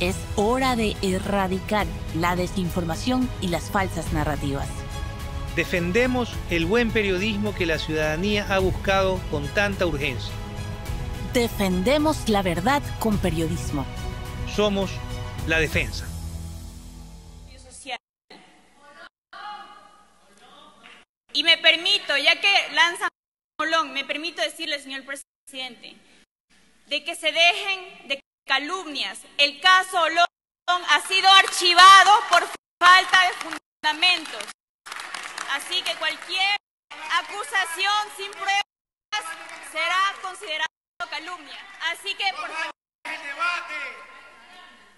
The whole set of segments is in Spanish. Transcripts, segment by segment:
Es hora de erradicar la desinformación y las falsas narrativas. Defendemos el buen periodismo que la ciudadanía ha buscado con tanta urgencia. Defendemos la verdad con periodismo. Somos la defensa. Y me permito, ya que lanzan Molón, me permito decirle, señor presidente, de que se dejen de calumnias. El caso Olón ha sido archivado por falta de fundamentos. Así que cualquier acusación sin pruebas será considerada calumnia. Así que, por favor,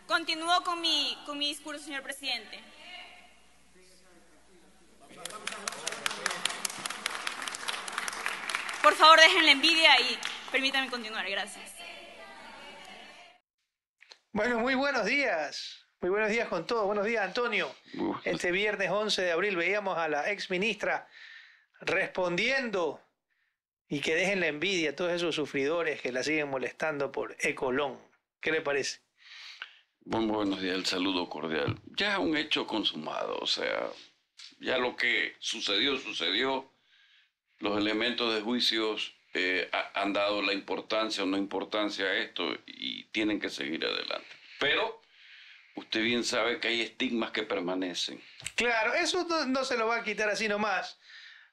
continúo con mi discurso, señor presidente. Por favor, dejen la envidia y permítanme continuar. Gracias. Bueno, muy buenos días. Muy buenos días con todos. Buenos días, Antonio. Este viernes 11 de abril veíamos a la ex ministra respondiendo y que dejen la envidia a todos esos sufridores que la siguen molestando por Ecolón. ¿Qué le parece? Muy buenos días, el saludo cordial. Ya es un hecho consumado, o sea, ya lo que sucedió. Los elementos de juicios han dado la importancia o no importancia a esto y tienen que seguir adelante. Pero usted bien sabe que hay estigmas que permanecen. Claro, eso no se lo va a quitar así nomás.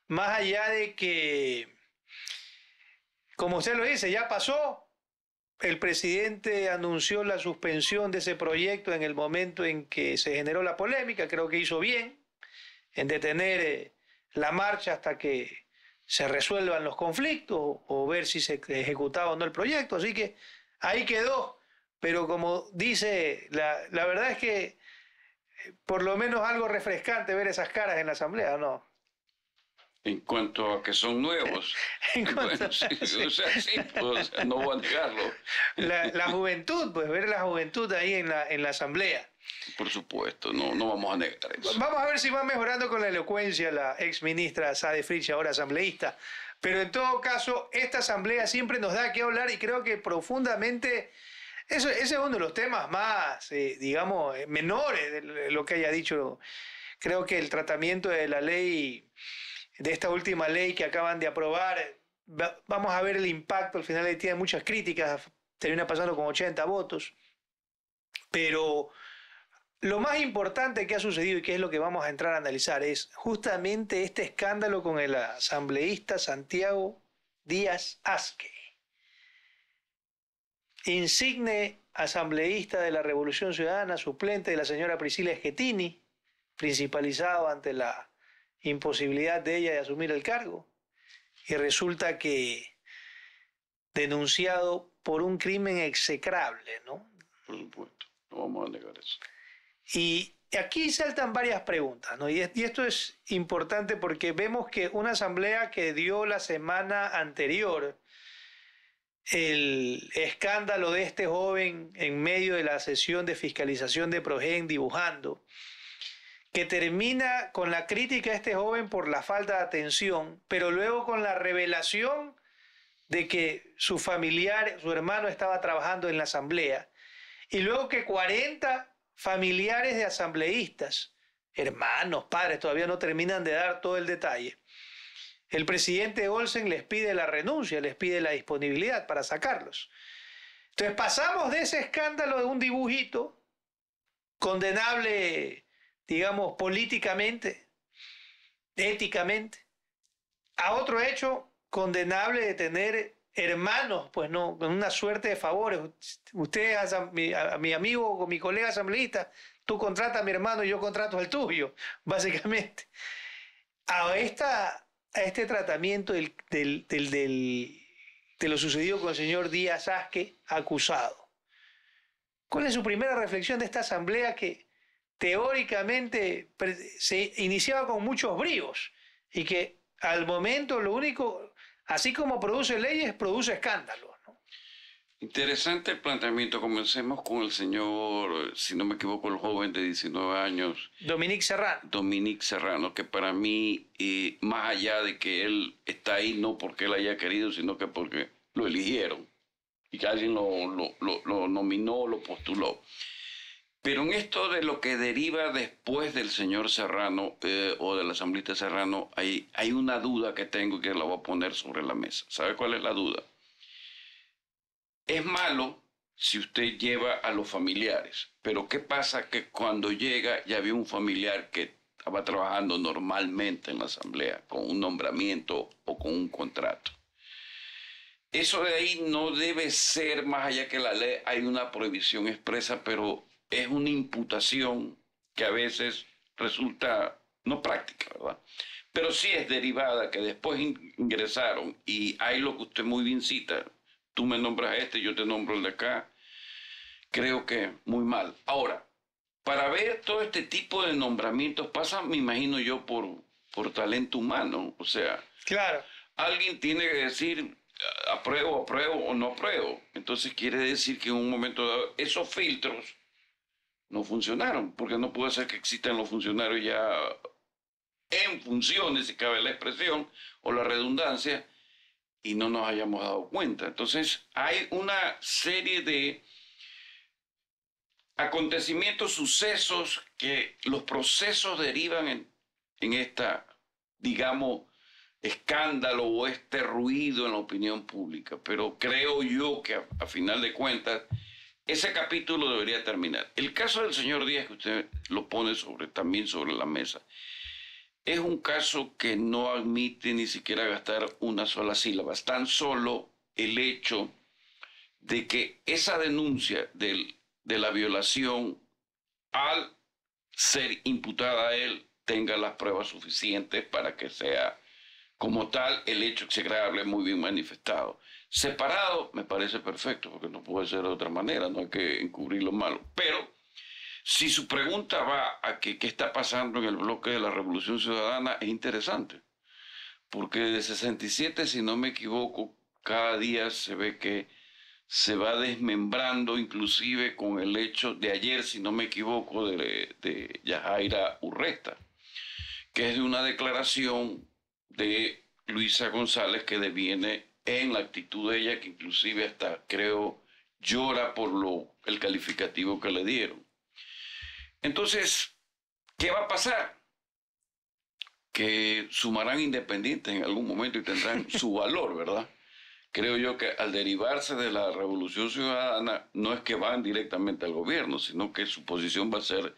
Más allá de que, como usted lo dice, ya pasó. El presidente anunció la suspensión de ese proyecto en el momento en que se generó la polémica. Creo que hizo bien en detener la marcha hasta que se resuelvan los conflictos o ver si se ejecutaba o no el proyecto. Así que ahí quedó. Pero como dice, la verdad es que por lo menos algo refrescante ver esas caras en la asamblea, ¿no? En cuanto a que son nuevos. Bueno, sí, sí. O sea, sí, o sea, no voy a negarlo. La juventud, pues ver la juventud ahí en la asamblea. Por supuesto, no vamos a negar eso. Vamos a ver si va mejorando con la elocuencia la ex ministra Sade Frisch, ahora asambleísta. Pero en todo caso, esta asamblea siempre nos da que hablar y creo que profundamente, ese es uno de los temas más, digamos, menores de lo que haya dicho. Creo que el tratamiento de la ley, de esta última ley que acaban de aprobar, vamos a ver el impacto. Al final tiene muchas críticas, termina pasando con 80 votos. Pero lo más importante que ha sucedido y que es lo que vamos a entrar a analizar es justamente este escándalo con el asambleísta Santiago Díaz Asque, insigne asambleísta de la Revolución Ciudadana, suplente de la señora Priscila Schettini, principalizado ante la imposibilidad de ella de asumir el cargo, y resulta que denunciado por un crimen execrable, ¿no? Por supuesto, no vamos a negar eso. Y aquí saltan varias preguntas, ¿no? Y esto es importante porque vemos que una asamblea que dio la semana anterior el escándalo de este joven en medio de la sesión de fiscalización de Progen dibujando, que termina con la crítica a este joven por la falta de atención, pero luego con la revelación de que su familiar, su hermano, estaba trabajando en la asamblea, y luego que 40 familiares de asambleístas, hermanos, padres, todavía no terminan de dar todo el detalle. El presidente Olsen les pide la renuncia, les pide la disponibilidad para sacarlos. Entonces pasamos de ese escándalo de un dibujito, condenable, digamos, políticamente, éticamente, a otro hecho condenable de tener hermanos, pues no, con una suerte de favores. Usted, a mi amigo o mi colega asambleísta, tú contratas a mi hermano y yo contrato al tuyo, básicamente. A este tratamiento de lo sucedido con el señor Díaz Asque, acusado. ¿Cuál es su primera reflexión de esta asamblea que teóricamente se iniciaba con muchos bríos y que al momento lo único, así como produce leyes, produce escándalos, ¿no? Interesante el planteamiento. Comencemos con el señor, si no me equivoco, el joven de 19 años. Dominique Serrano, que para mí, más allá de que él está ahí no porque él haya querido, sino que porque lo eligieron y que alguien lo nominó, lo postuló. Pero en esto de lo que deriva después del señor Serrano o del asambleísta Serrano, hay una duda que tengo y que la voy a poner sobre la mesa. ¿Sabe cuál es la duda? Es malo si usted lleva a los familiares, pero ¿qué pasa? Que cuando llega ya había un familiar que estaba trabajando normalmente en la asamblea con un nombramiento o con un contrato. Eso de ahí no debe ser, más allá que la ley, hay una prohibición expresa, pero es una imputación que a veces resulta no práctica, ¿verdad? Pero sí es derivada, que después ingresaron y hay lo que usted muy bien cita, tú me nombras a este, yo te nombro el de acá, creo que muy mal. Ahora, para ver todo este tipo de nombramientos pasa, me imagino yo, por talento humano, o sea, Claro. alguien tiene que decir apruebo o no apruebo. Entonces quiere decir que en un momento dado esos filtros no funcionaron, porque no puede ser que existan los funcionarios ya en funciones, si cabe la expresión o la redundancia, y no nos hayamos dado cuenta. Entonces hay una serie de acontecimientos, sucesos, que los procesos derivan en esta, digamos, escándalo o este ruido en la opinión pública. Pero creo yo que a final de cuentas ese capítulo debería terminar. El caso del señor Díaz, que usted lo pone también sobre la mesa, es un caso que no admite ni siquiera gastar una sola sílaba. Tan solo el hecho de que esa denuncia de la violación, al ser imputada a él, tenga las pruebas suficientes para que sea como tal el hecho execrable muy bien manifestado. Separado me parece perfecto, porque no puede ser de otra manera, no hay que encubrir lo malo. Pero si su pregunta va a qué está pasando en el bloque de la Revolución Ciudadana, es interesante, porque de 67, si no me equivoco, cada día se ve que se va desmembrando, inclusive con el hecho de ayer, si no me equivoco, de Yajaira Urresta, que es de una declaración de Luisa González que deviene en la actitud de ella, que inclusive hasta, creo, llora por el calificativo que le dieron. Entonces, ¿qué va a pasar? Que sumarán independientes en algún momento y tendrán su valor, ¿verdad? Creo yo que al derivarse de la Revolución Ciudadana, no es que van directamente al gobierno, sino que su posición va a ser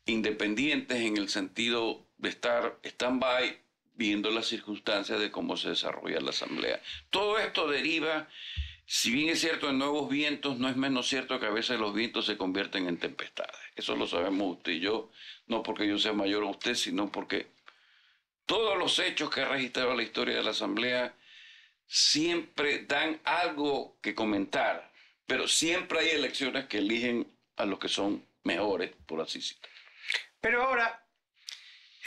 independientes en el sentido de estar stand-by, viendo las circunstancias de cómo se desarrolla la asamblea. Todo esto deriva, si bien es cierto, en nuevos vientos, no es menos cierto que a veces los vientos se convierten en tempestades. Eso lo sabemos usted y yo, no porque yo sea mayor a usted, sino porque todos los hechos que ha registrado la historia de la asamblea siempre dan algo que comentar, pero siempre hay elecciones que eligen a los que son mejores, por así citar. Pero ahora,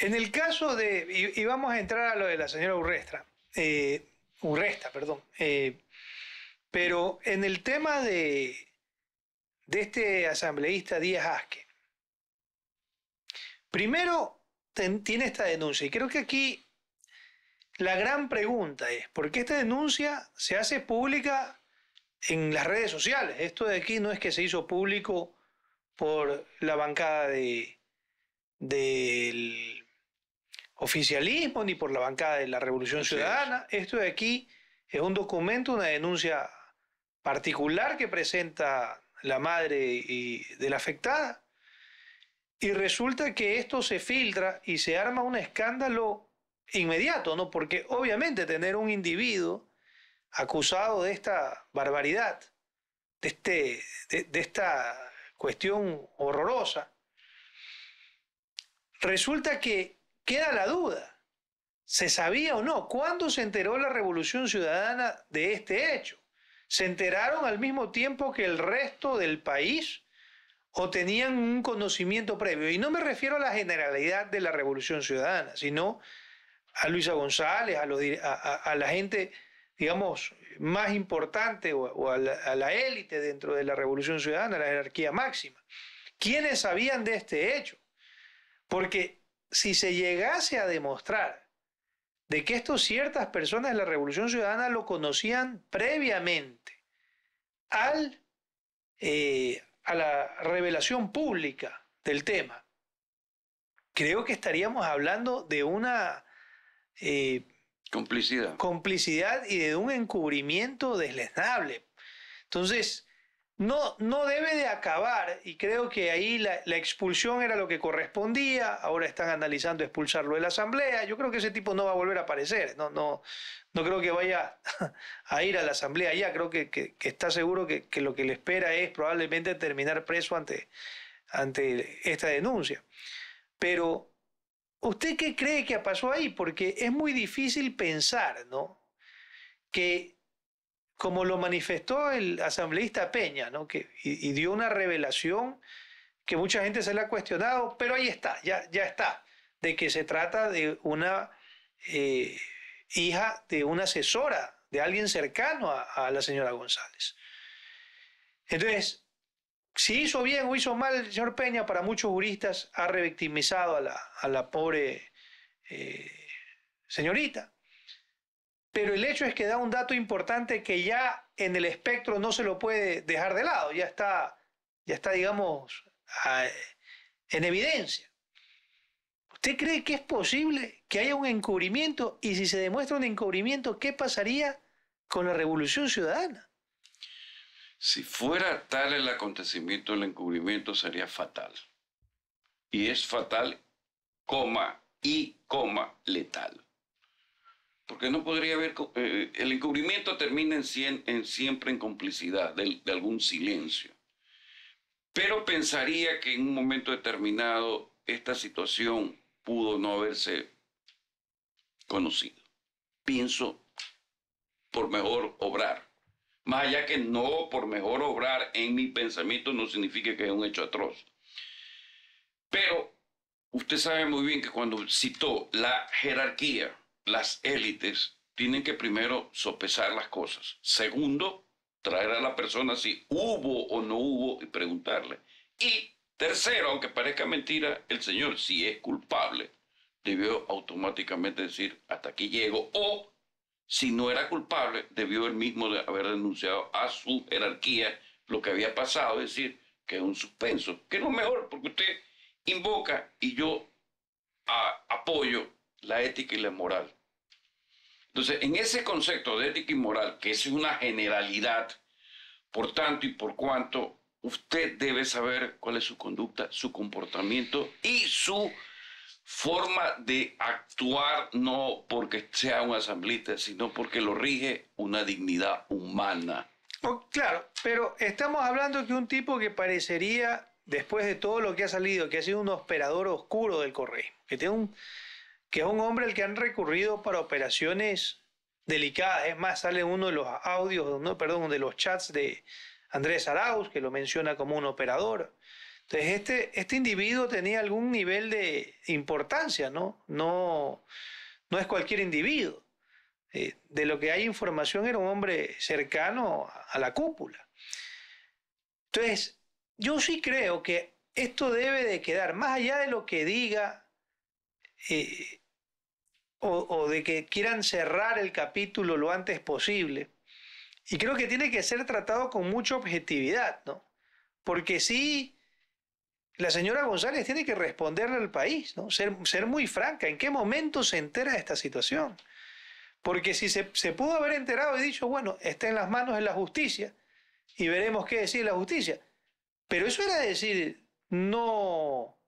en el caso de, y vamos a entrar a lo de la señora Urresta, pero en el tema de este asambleísta Díaz Asque, primero tiene esta denuncia, y creo que aquí la gran pregunta es, ¿por qué esta denuncia se hace pública en las redes sociales? Esto de aquí no es que se hizo público por la bancada del oficialismo ni por la bancada de la Revolución Ciudadana. Esto de aquí es un documento, una denuncia particular que presenta la madre de la afectada, y resulta que esto se filtra y se arma un escándalo inmediato, ¿no? Porque obviamente tener un individuo acusado de esta barbaridad, de esta cuestión horrorosa, resulta que queda la duda. ¿Se sabía o no? ¿Cuándo se enteró la Revolución Ciudadana de este hecho? ¿Se enteraron al mismo tiempo que el resto del país o tenían un conocimiento previo? Y no me refiero a la generalidad de la Revolución Ciudadana, sino a Luisa González, a la gente, digamos, más importante o a la élite dentro de la Revolución Ciudadana, la jerarquía máxima. ¿Quiénes sabían de este hecho? Porque si se llegase a demostrar de que ciertas personas de la Revolución Ciudadana lo conocían previamente a la revelación pública del tema, creo que estaríamos hablando de una complicidad y de un encubrimiento desleznable. Entonces, no debe de acabar, y creo que ahí la expulsión era lo que correspondía. Ahora están analizando expulsarlo de la Asamblea. Yo creo que ese tipo no va a volver a aparecer. No creo que vaya a ir a la Asamblea ya. Creo que está seguro que lo que le espera es probablemente terminar preso ante esta denuncia. Pero, ¿usted qué cree que pasó ahí? Porque es muy difícil pensar, ¿no?, que, como lo manifestó el asambleísta Peña, ¿no?, y dio una revelación que mucha gente se le ha cuestionado, pero ahí está, ya está, de que se trata de una hija de una asesora, de alguien cercano a la señora González. Entonces, si hizo bien o hizo mal el señor Peña, para muchos juristas ha revictimizado a la pobre señorita. Pero el hecho es que da un dato importante que ya en el espectro no se lo puede dejar de lado, ya está, digamos, en evidencia. ¿Usted cree que es posible que haya un encubrimiento? Y si se demuestra un encubrimiento, ¿qué pasaría con la Revolución Ciudadana? Si fuera tal el acontecimiento, el encubrimiento sería fatal. Y es fatal, letal. Porque no podría haber... el encubrimiento termina siempre en complicidad, de algún silencio. Pero pensaría que en un momento determinado esta situación pudo no haberse conocido. Pienso por mejor obrar. Más allá que no por mejor obrar en mi pensamiento no significa que es un hecho atroz. Pero usted sabe muy bien que cuando citó la jerarquía, las élites tienen que primero sopesar las cosas. Segundo, traer a la persona si hubo o no hubo y preguntarle. Y tercero, aunque parezca mentira, el señor, si es culpable, debió automáticamente decir hasta aquí llego, o si no era culpable, debió él mismo haber denunciado a su jerarquía lo que había pasado, es decir, que es un suspenso, que es lo mejor, porque usted invoca y yo apoyo la ética y la moral. Entonces, en ese concepto de ética y moral, que es una generalidad, por tanto y por cuanto, usted debe saber cuál es su conducta, su comportamiento y su forma de actuar, no porque sea un asambleísta, sino porque lo rige una dignidad humana. Oh, claro, pero estamos hablando de que un tipo que parecería, después de todo lo que ha salido, que ha sido un operador oscuro del correísmo, que es un hombre al que han recurrido para operaciones delicadas. Es más, sale uno de los audios, de los chats de Andrés Arauz, que lo menciona como un operador. Entonces, este individuo tenía algún nivel de importancia, ¿no? No es cualquier individuo. De lo que hay información, era un hombre cercano a la cúpula. Entonces, yo sí creo que esto debe de quedar, más allá de lo que diga, o de que quieran cerrar el capítulo lo antes posible. Y creo que tiene que ser tratado con mucha objetividad, ¿no? Porque sí, la señora González tiene que responderle al país, ¿no? Ser muy franca. ¿En qué momento se entera de esta situación? Porque si se pudo haber enterado y dicho, bueno, está en las manos de la justicia y veremos qué decide la justicia. Pero eso era decir, no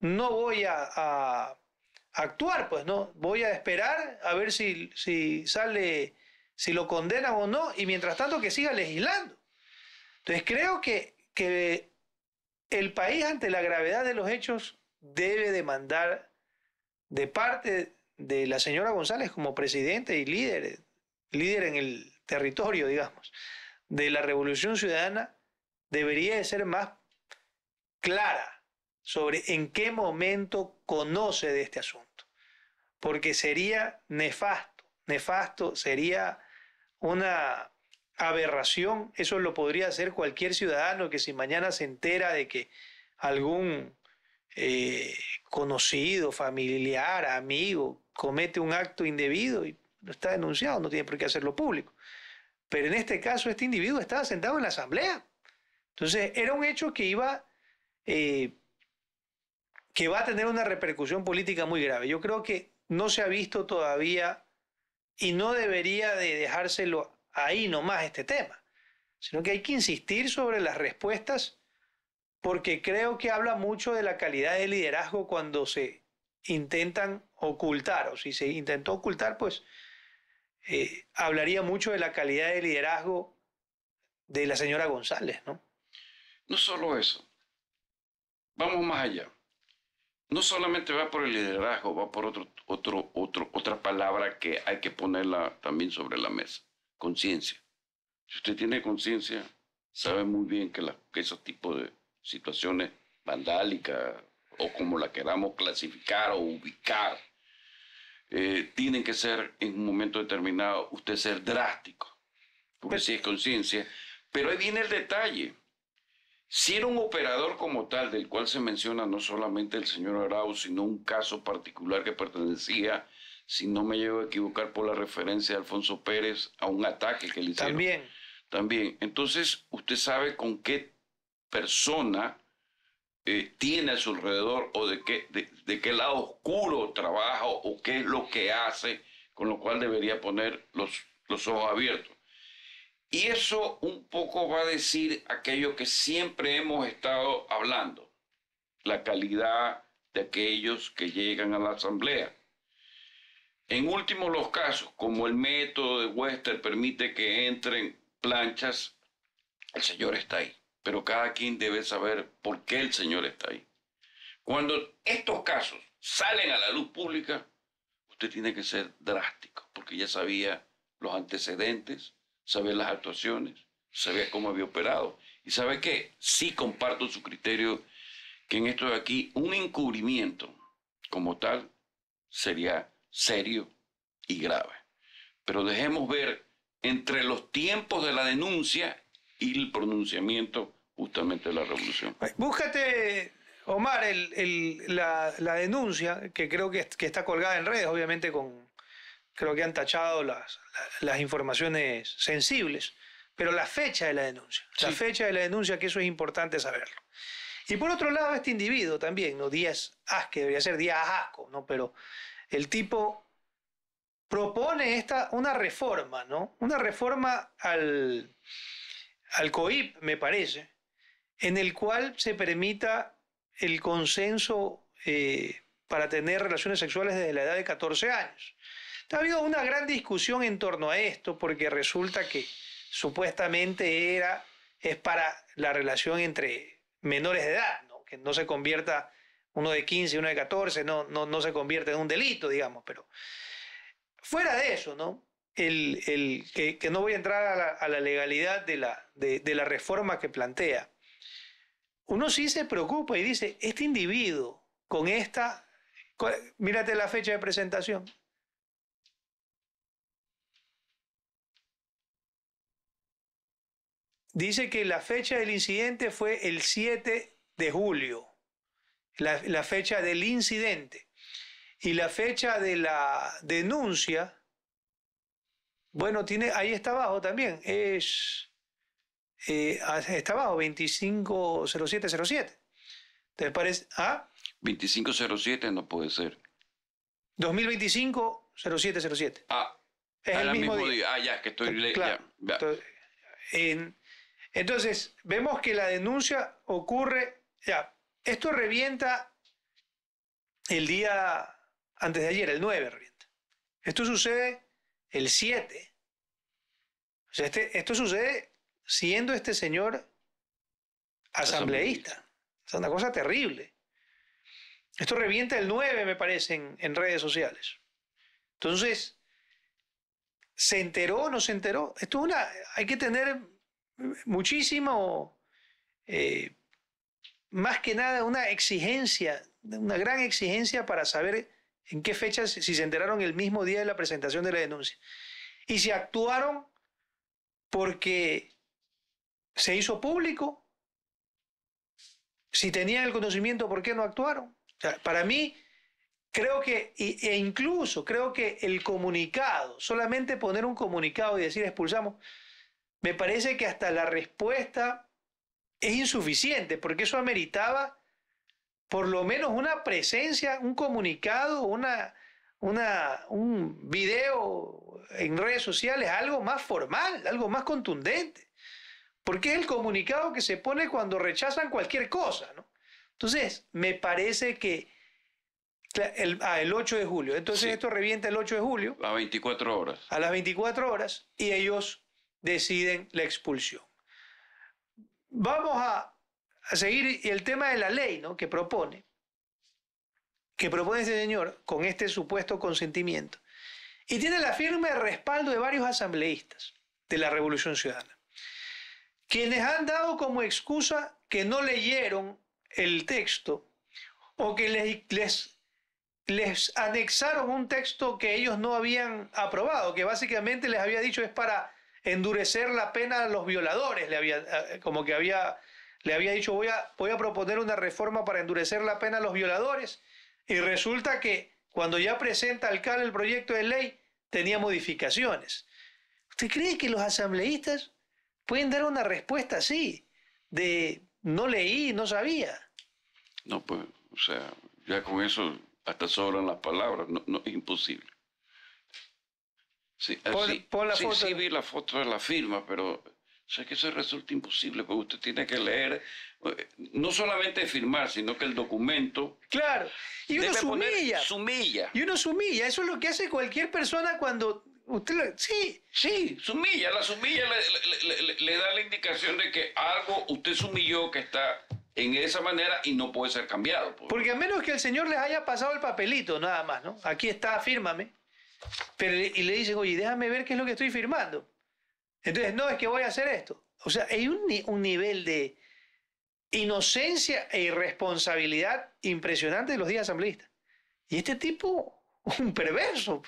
voy a actuar, pues no, voy a esperar a ver si sale, si lo condenan o no, y mientras tanto que siga legislando. Entonces creo que el país, ante la gravedad de los hechos, debe demandar de parte de la señora González como presidente y líder en el territorio, digamos, de la Revolución Ciudadana, debería de ser más clara sobre en qué momento conoce de este asunto. Porque sería nefasto, sería una aberración. Eso lo podría hacer cualquier ciudadano que si mañana se entera de que algún conocido, familiar, amigo comete un acto indebido y no está denunciado, no tiene por qué hacerlo público. Pero en este caso este individuo estaba sentado en la asamblea. Entonces, era un hecho que que va a tener una repercusión política muy grave. Yo creo que no se ha visto todavía y no debería de dejárselo ahí nomás este tema, sino que hay que insistir sobre las respuestas porque creo que habla mucho de la calidad de liderazgo cuando se intentan ocultar, o si se intentó ocultar, pues hablaría mucho de la calidad de liderazgo de la señora González, ¿no? No solo eso, vamos más allá. No solamente va por el liderazgo, va por otra palabra que hay que ponerla también sobre la mesa, conciencia. Si usted tiene conciencia, sabe muy bien que esos tipos de situaciones vandálicas o como la queramos clasificar o ubicar, tienen que ser en un momento determinado usted ser drástico, porque si es conciencia. Pero ahí viene el detalle. Si era un operador como tal, del cual se menciona no solamente el señor Arauz, sino un caso particular que pertenecía, si no me llevo a equivocar por la referencia de Alfonso Pérez, a un ataque que le hicieron. También. Entonces, usted sabe con qué persona tiene a su alrededor o de qué lado oscuro trabaja o qué es lo que hace, con lo cual debería poner los ojos abiertos. Y eso un poco va a decir aquello que siempre hemos estado hablando, la calidad de aquellos que llegan a la asamblea. En último los casos, como el método de Wester permite que entren planchas, el señor está ahí. Pero cada quien debe saber por qué el señor está ahí. Cuando estos casos salen a la luz pública, usted tiene que ser drástico, porque ya sabía los antecedentes, sabía las actuaciones, sabía cómo había operado. Y ¿sabe qué? Sí comparto su criterio que en esto de aquí un encubrimiento como tal sería serio y grave. Pero dejemos ver entre los tiempos de la denuncia y el pronunciamiento justamente de la revolución. Búscate, Omar, la denuncia, que creo que está colgada en redes, obviamente creo que han tachado las informaciones sensibles, pero la fecha de la denuncia, la fecha de la denuncia, que eso es importante saberlo. Y por otro lado, este individuo también, ¿no? Díaz Asque, debería ser Díaz Asco, ¿no? Pero el tipo propone una reforma, ¿no? Una reforma al COIP, me parece, en el cual se permita el consenso para tener relaciones sexuales desde la edad de 14 años. Ha habido una gran discusión en torno a esto porque resulta que supuestamente es para la relación entre menores de edad, ¿no? Que no se convierta uno de 15 y uno de 14, no se convierte en un delito, digamos, pero fuera de eso, ¿no? Que no voy a entrar a la legalidad de la reforma que plantea. Uno sí se preocupa y dice, este individuo con mírate la fecha de presentación. Dice que la fecha del incidente fue el 7 de julio, la fecha del incidente. Y la fecha de la denuncia, bueno, ahí está abajo también, está abajo, 250707. ¿Te parece? ¿Ah? 2507 no puede ser. 2025-0707. Ah, es el mismo día. Ah, ya, que estoy... Claro. Ya. Entonces, vemos que la denuncia ocurre... Ya, esto revienta el día antes de ayer, el 9 revienta. Esto sucede el 7. O sea, esto sucede siendo este señor asambleísta. Es una cosa terrible. Esto revienta el 9, me parece, en redes sociales. Entonces, ¿se enteró o no se enteró? Hay que tener muchísimo, más que nada, una gran exigencia para saber en qué fecha, si se enteraron el mismo día de la presentación de la denuncia. Y si actuaron porque se hizo público, si tenían el conocimiento, ¿por qué no actuaron? O sea, para mí, creo que, e incluso creo que el comunicado, solamente poner un comunicado y decir expulsamos, me parece que hasta la respuesta es insuficiente, porque eso ameritaba por lo menos una presencia, un comunicado, un video en redes sociales, algo más formal, algo más contundente. Porque es el comunicado que se pone cuando rechazan cualquier cosa, ¿no? Entonces, me parece que el 8 de julio. Entonces, sí, esto revienta el 8 de julio. A 24 horas. A las 24 horas, y ellos deciden la expulsión. Vamos a seguir el tema de la ley, ¿no?, que propone este señor con este supuesto consentimiento. Y tiene la firme respaldo de varios asambleístas de la Revolución Ciudadana, quienes han dado como excusa que no leyeron el texto o que les anexaron un texto que ellos no habían aprobado, que básicamente les había dicho es para endurecer la pena a los violadores, le había dicho voy a proponer una reforma para endurecer la pena a los violadores, y resulta que cuando ya presenta al CAL el proyecto de ley tenía modificaciones. ¿Usted cree que los asambleístas pueden dar una respuesta así, de no leí, no sabía? No, pues, o sea, ya con eso hasta sobran las palabras, no es imposible. Sí, pon la foto. Sí, vi la foto de la firma, pero o sea, que eso resulta imposible, porque usted tiene que leer, no solamente firmar, sino que el documento... Claro, y uno se humilla. Y uno se humilla, eso es lo que hace cualquier persona cuando usted... Sí, se humilla, le da la indicación de que algo usted se humilló, que está en esa manera y no puede ser cambiado. Porque a menos que el señor les haya pasado el papelito, nada más, ¿no? Aquí está, fírmame. Y le dicen, oye, déjame ver qué es lo que estoy firmando. Entonces, no, es que voy a hacer esto. O sea, hay un nivel de inocencia e irresponsabilidad impresionante de los 10 asambleístas. Y este tipo, un perverso.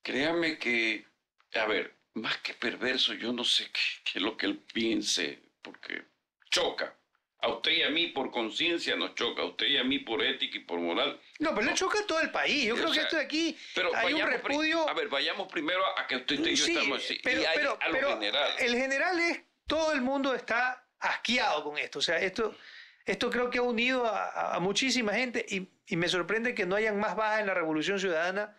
Créame que, a ver, más que perverso, yo no sé qué es lo que él piense, porque choca. A usted y a mí por conciencia nos choca, a usted y a mí por ética y por moral. No, pero le choca a todo el país. Yo creo que esto de aquí hay un repudio... A ver, vayamos primero a que usted y yo estamos así. Pero general. El general es... Todo el mundo está asqueado con esto. O sea, esto creo que ha unido a muchísima gente y me sorprende que no hayan más bajas en la Revolución Ciudadana,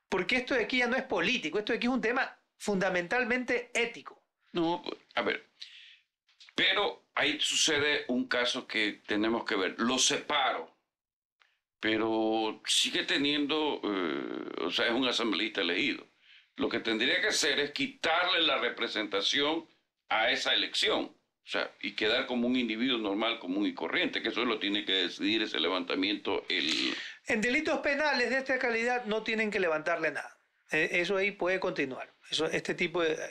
porque esto de aquí ya no es político. Esto de aquí es un tema fundamentalmente ético. No, a ver... Pero ahí sucede un caso que tenemos que ver. Lo separo, pero sigue teniendo, o sea, es un asambleísta elegido. Lo que tendría que hacer es quitarle la representación a esa elección, o sea, y quedar como un individuo normal, común y corriente, que eso lo tiene que decidir ese levantamiento. En delitos penales de esta calidad no tienen que levantarle nada. Eso ahí puede continuar.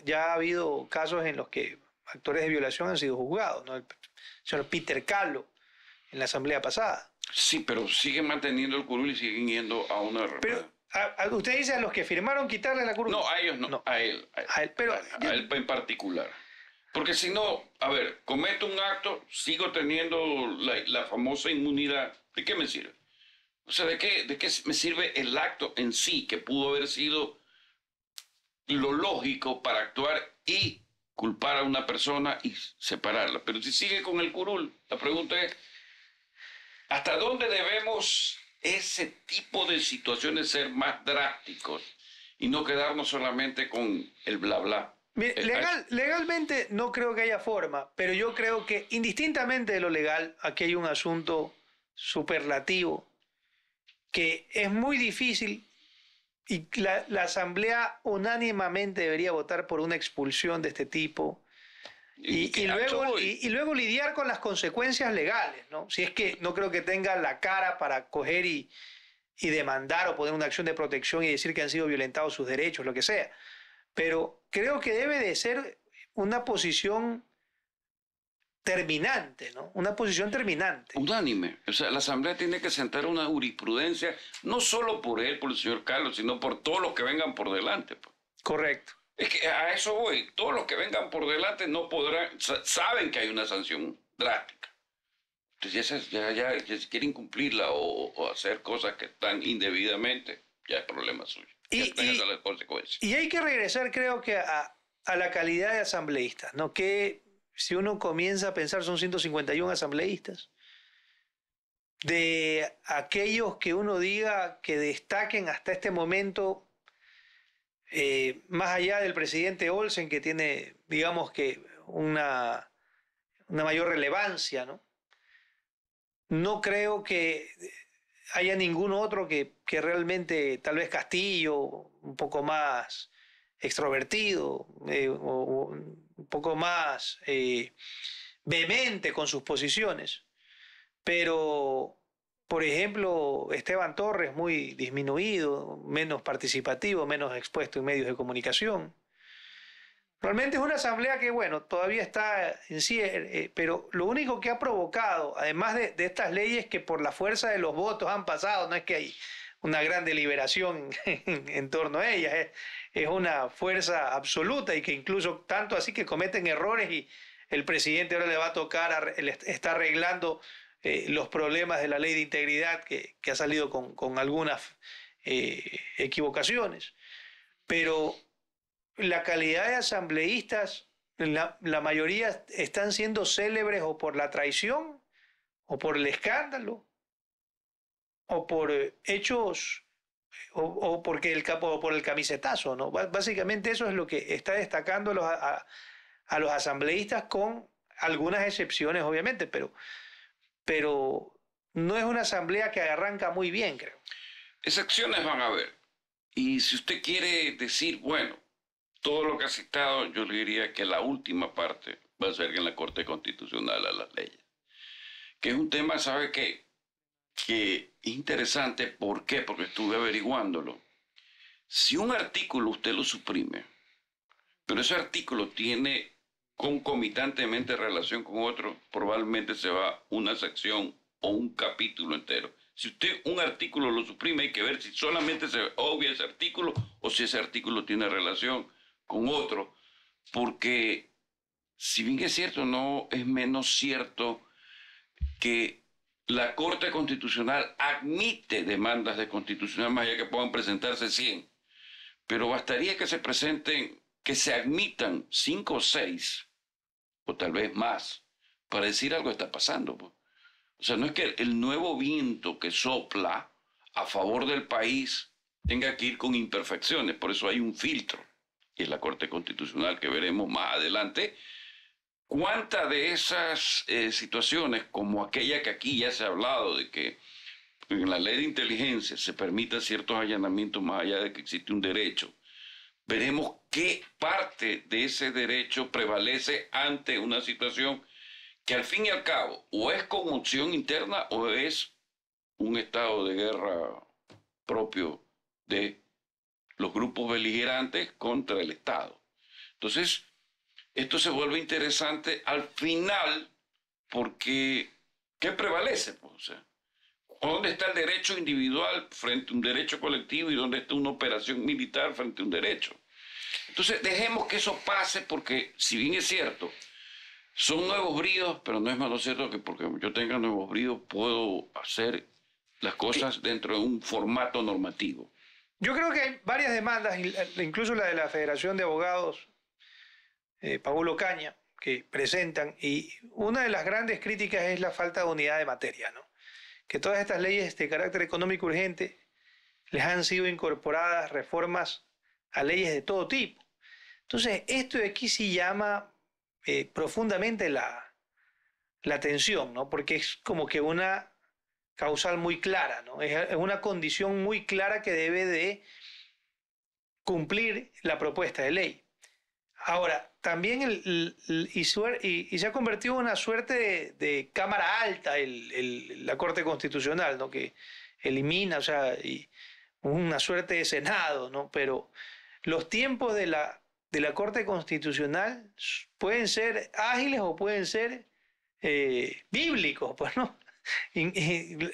Ya ha habido casos en los que actores de violación han sido juzgados, ¿no? El señor Peter Calo en la asamblea pasada. Sí, pero siguen manteniendo el curul y siguen yendo a una... Pero usted dice a los que firmaron quitarle la curul. No, a ellos no. A él en particular. Porque si no, a ver, cometo un acto, sigo teniendo la famosa inmunidad. ¿De qué me sirve? O sea, ¿de qué me sirve el acto en sí, que pudo haber sido lo lógico para actuar y culpar a una persona y separarla? Pero si sigue con el curul, la pregunta es, ¿hasta dónde debemos ese tipo de situaciones ser más drásticos y no quedarnos solamente con el bla bla? Legalmente no creo que haya forma, pero yo creo que indistintamente de lo legal, aquí hay un asunto superlativo que es muy difícil. Y la Asamblea unánimemente debería votar por una expulsión de este tipo y luego lidiar con las consecuencias legales, ¿no? Si es que no creo que tenga la cara para coger y demandar o poner una acción de protección y decir que han sido violentados sus derechos, lo que sea. Pero creo que debe de ser una posición terminante, ¿no? Una posición terminante. Unánime. O sea, la Asamblea tiene que sentar una jurisprudencia, no solo por él, por el señor Carlos, sino por todos los que vengan por delante. Correcto. Es que a eso voy. Todos los que vengan por delante no podrán, saben que hay una sanción drástica. Entonces ya si quieren cumplirla o hacer cosas que están indebidamente, ya es problema suyo. Ya las consecuencias. Y hay que regresar, creo que, a la calidad de asambleístas, ¿no? Que si uno comienza a pensar, son 151 asambleístas. De aquellos que uno diga que destaquen hasta este momento, más allá del presidente Olsen, que tiene, digamos que, una mayor relevancia, ¿no? No creo que haya ningún otro que realmente, tal vez Castillo, un poco más extrovertido, o un poco más vehemente con sus posiciones. Pero, por ejemplo, Esteban Torres, muy disminuido, menos participativo, menos expuesto en medios de comunicación. Realmente es una asamblea que, bueno, todavía está en sí, pero lo único que ha provocado, además de estas leyes que por la fuerza de los votos han pasado, no es que hay una gran deliberación en torno a ellas, es una fuerza absoluta y que incluso tanto así que cometen errores y el presidente ahora le va a tocar, está arreglando los problemas de la ley de integridad que ha salido con algunas equivocaciones. Pero la calidad de asambleístas, la mayoría están siendo célebres o por la traición, o por el escándalo, o por hechos, o por el camisetazo, ¿no? Básicamente eso es lo que está destacando a los asambleístas, con algunas excepciones, obviamente, pero no es una asamblea que arranca muy bien, creo. Excepciones van a haber. Y si usted quiere decir, bueno, todo lo que ha citado, yo le diría que la última parte va a ser en la Corte Constitucional a las leyes. Que es un tema, ¿sabe qué? Que es interesante. ¿Por qué? Porque estuve averiguándolo. Si un artículo usted lo suprime, pero ese artículo tiene concomitantemente relación con otro, probablemente se va una sección o un capítulo entero. Si usted un artículo lo suprime, hay que ver si solamente se obvia ese artículo o si ese artículo tiene relación con otro, porque si bien es cierto, no es menos cierto que la Corte Constitucional admite demandas de constitucional, más allá que puedan presentarse 100, pero bastaría que se presenten, que se admitan 5 o 6, o tal vez más, para decir algo está pasando. O sea, no es que el nuevo viento que sopla a favor del país tenga que ir con imperfecciones, por eso hay un filtro, y es la Corte Constitucional, que veremos más adelante. ¿Cuántas de esas situaciones, como aquella que aquí ya se ha hablado, de que en la ley de inteligencia se permita ciertos allanamientos más allá de que existe un derecho, veremos qué parte de ese derecho prevalece ante una situación que al fin y al cabo o es conmoción interna o es un estado de guerra propio de los grupos beligerantes contra el Estado? Entonces, esto se vuelve interesante al final, porque ¿qué prevalece? O sea, ¿dónde está el derecho individual frente a un derecho colectivo y dónde está una operación militar frente a un derecho? Entonces, dejemos que eso pase, porque si bien es cierto, son nuevos bríos, pero no es malo cierto que porque yo tenga nuevos bríos puedo hacer las cosas dentro de un formato normativo. Yo creo que hay varias demandas, incluso la de la Federación de Abogados, Paulo Caña, que presentan, y una de las grandes críticas es la falta de unidad de materia, ¿no? Que todas estas leyes de carácter económico urgente les han sido incorporadas reformas a leyes de todo tipo. Entonces, esto de aquí sí llama profundamente la atención, ¿no? Porque es como que una causal muy clara, ¿no? Es una condición muy clara que debe de cumplir la propuesta de ley. Ahora, también y se ha convertido en una suerte de cámara alta la Corte Constitucional, ¿no? Que elimina, o sea, una suerte de Senado, ¿no? Pero los tiempos de la Corte Constitucional pueden ser ágiles o pueden ser bíblicos, pues, ¿no?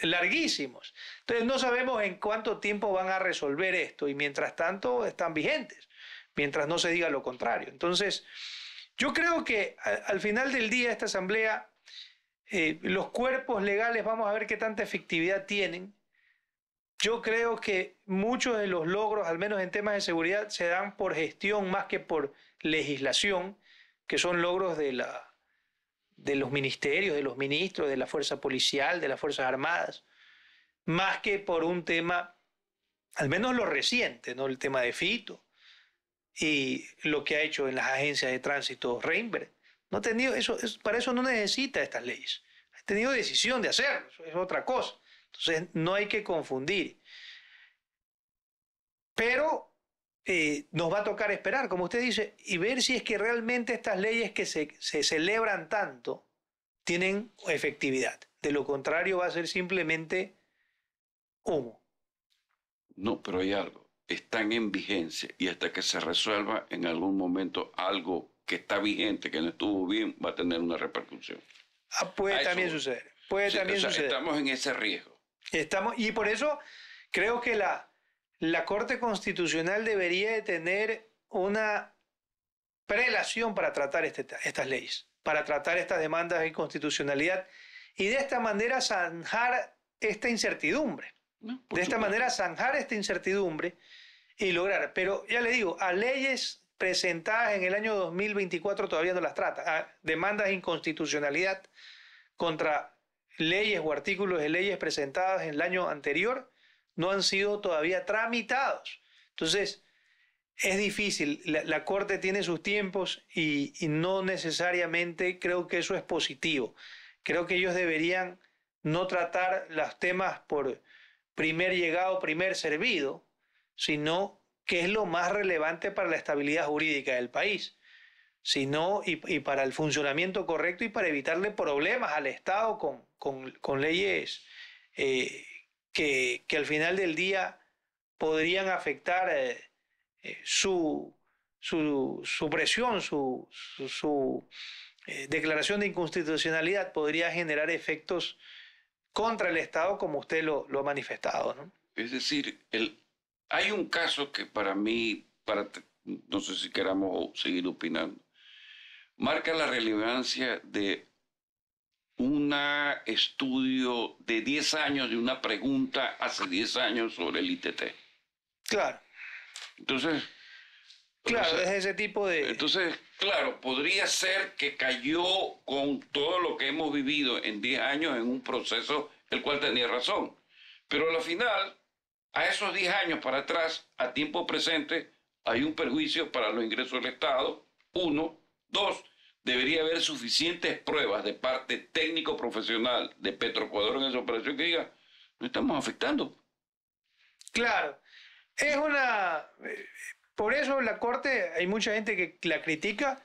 Larguísimos. Entonces no sabemos en cuánto tiempo van a resolver esto, y mientras tanto están vigentes, mientras no se diga lo contrario. Entonces, yo creo que al final del día esta asamblea, los cuerpos legales, vamos a ver qué tanta efectividad tienen. Yo creo que muchos de los logros, al menos en temas de seguridad, se dan por gestión más que por legislación, que son logros de los ministerios, de los ministros, de la fuerza policial, de las Fuerzas Armadas, más que por un tema, al menos lo reciente, ¿no? El tema de Fito y lo que ha hecho en las agencias de tránsito Reinberg. No ha tenido para eso no necesita estas leyes. Ha tenido decisión de hacerlo, eso es otra cosa. Entonces no hay que confundir. Pero nos va a tocar esperar, como usted dice, y ver si es que realmente estas leyes que se celebran tanto tienen efectividad. De lo contrario va a ser simplemente humo. No, pero hay algo. Están en vigencia y hasta que se resuelva en algún momento algo que está vigente, que no estuvo bien, va a tener una repercusión. Puede también suceder. Puede también suceder. Estamos en ese riesgo. Y por eso creo que la Corte Constitucional debería de tener una prelación para tratar estas leyes, para tratar estas demandas de inconstitucionalidad y de esta manera zanjar esta incertidumbre. De esta manera zanjar esta incertidumbre y lograr. Pero ya le digo, a leyes presentadas en el año 2024 todavía no las trata. A demandas de inconstitucionalidad contra leyes o artículos de leyes presentadas en el año anterior no han sido todavía tramitados. Entonces, es difícil. La Corte tiene sus tiempos y no necesariamente creo que eso es positivo. Creo que ellos deberían no tratar los temas por primer llegado, primer servido, sino que es lo más relevante para la estabilidad jurídica del país, sino y para el funcionamiento correcto y para evitarle problemas al Estado con leyes que al final del día podrían afectar su supresión, su declaración de inconstitucionalidad podría generar efectos contra el Estado, como usted lo ha manifestado, ¿no? Es decir, hay un caso que para mí, no sé si queramos seguir opinando, marca la relevancia de un estudio de 10 años, de una pregunta hace 10 años sobre el ITT. Claro. Entonces... Claro, es ese tipo de... Entonces, claro, podría ser que cayó con todo lo que hemos vivido en 10 años en un proceso el cual tenía razón. Pero al final, a esos 10 años para atrás, a tiempo presente, hay un perjuicio para los ingresos del Estado. 1. 2. Debería haber suficientes pruebas de parte técnico-profesional de Petroecuador en esa operación que diga, no estamos afectando. Claro. Es una... Por eso la Corte, hay mucha gente que la critica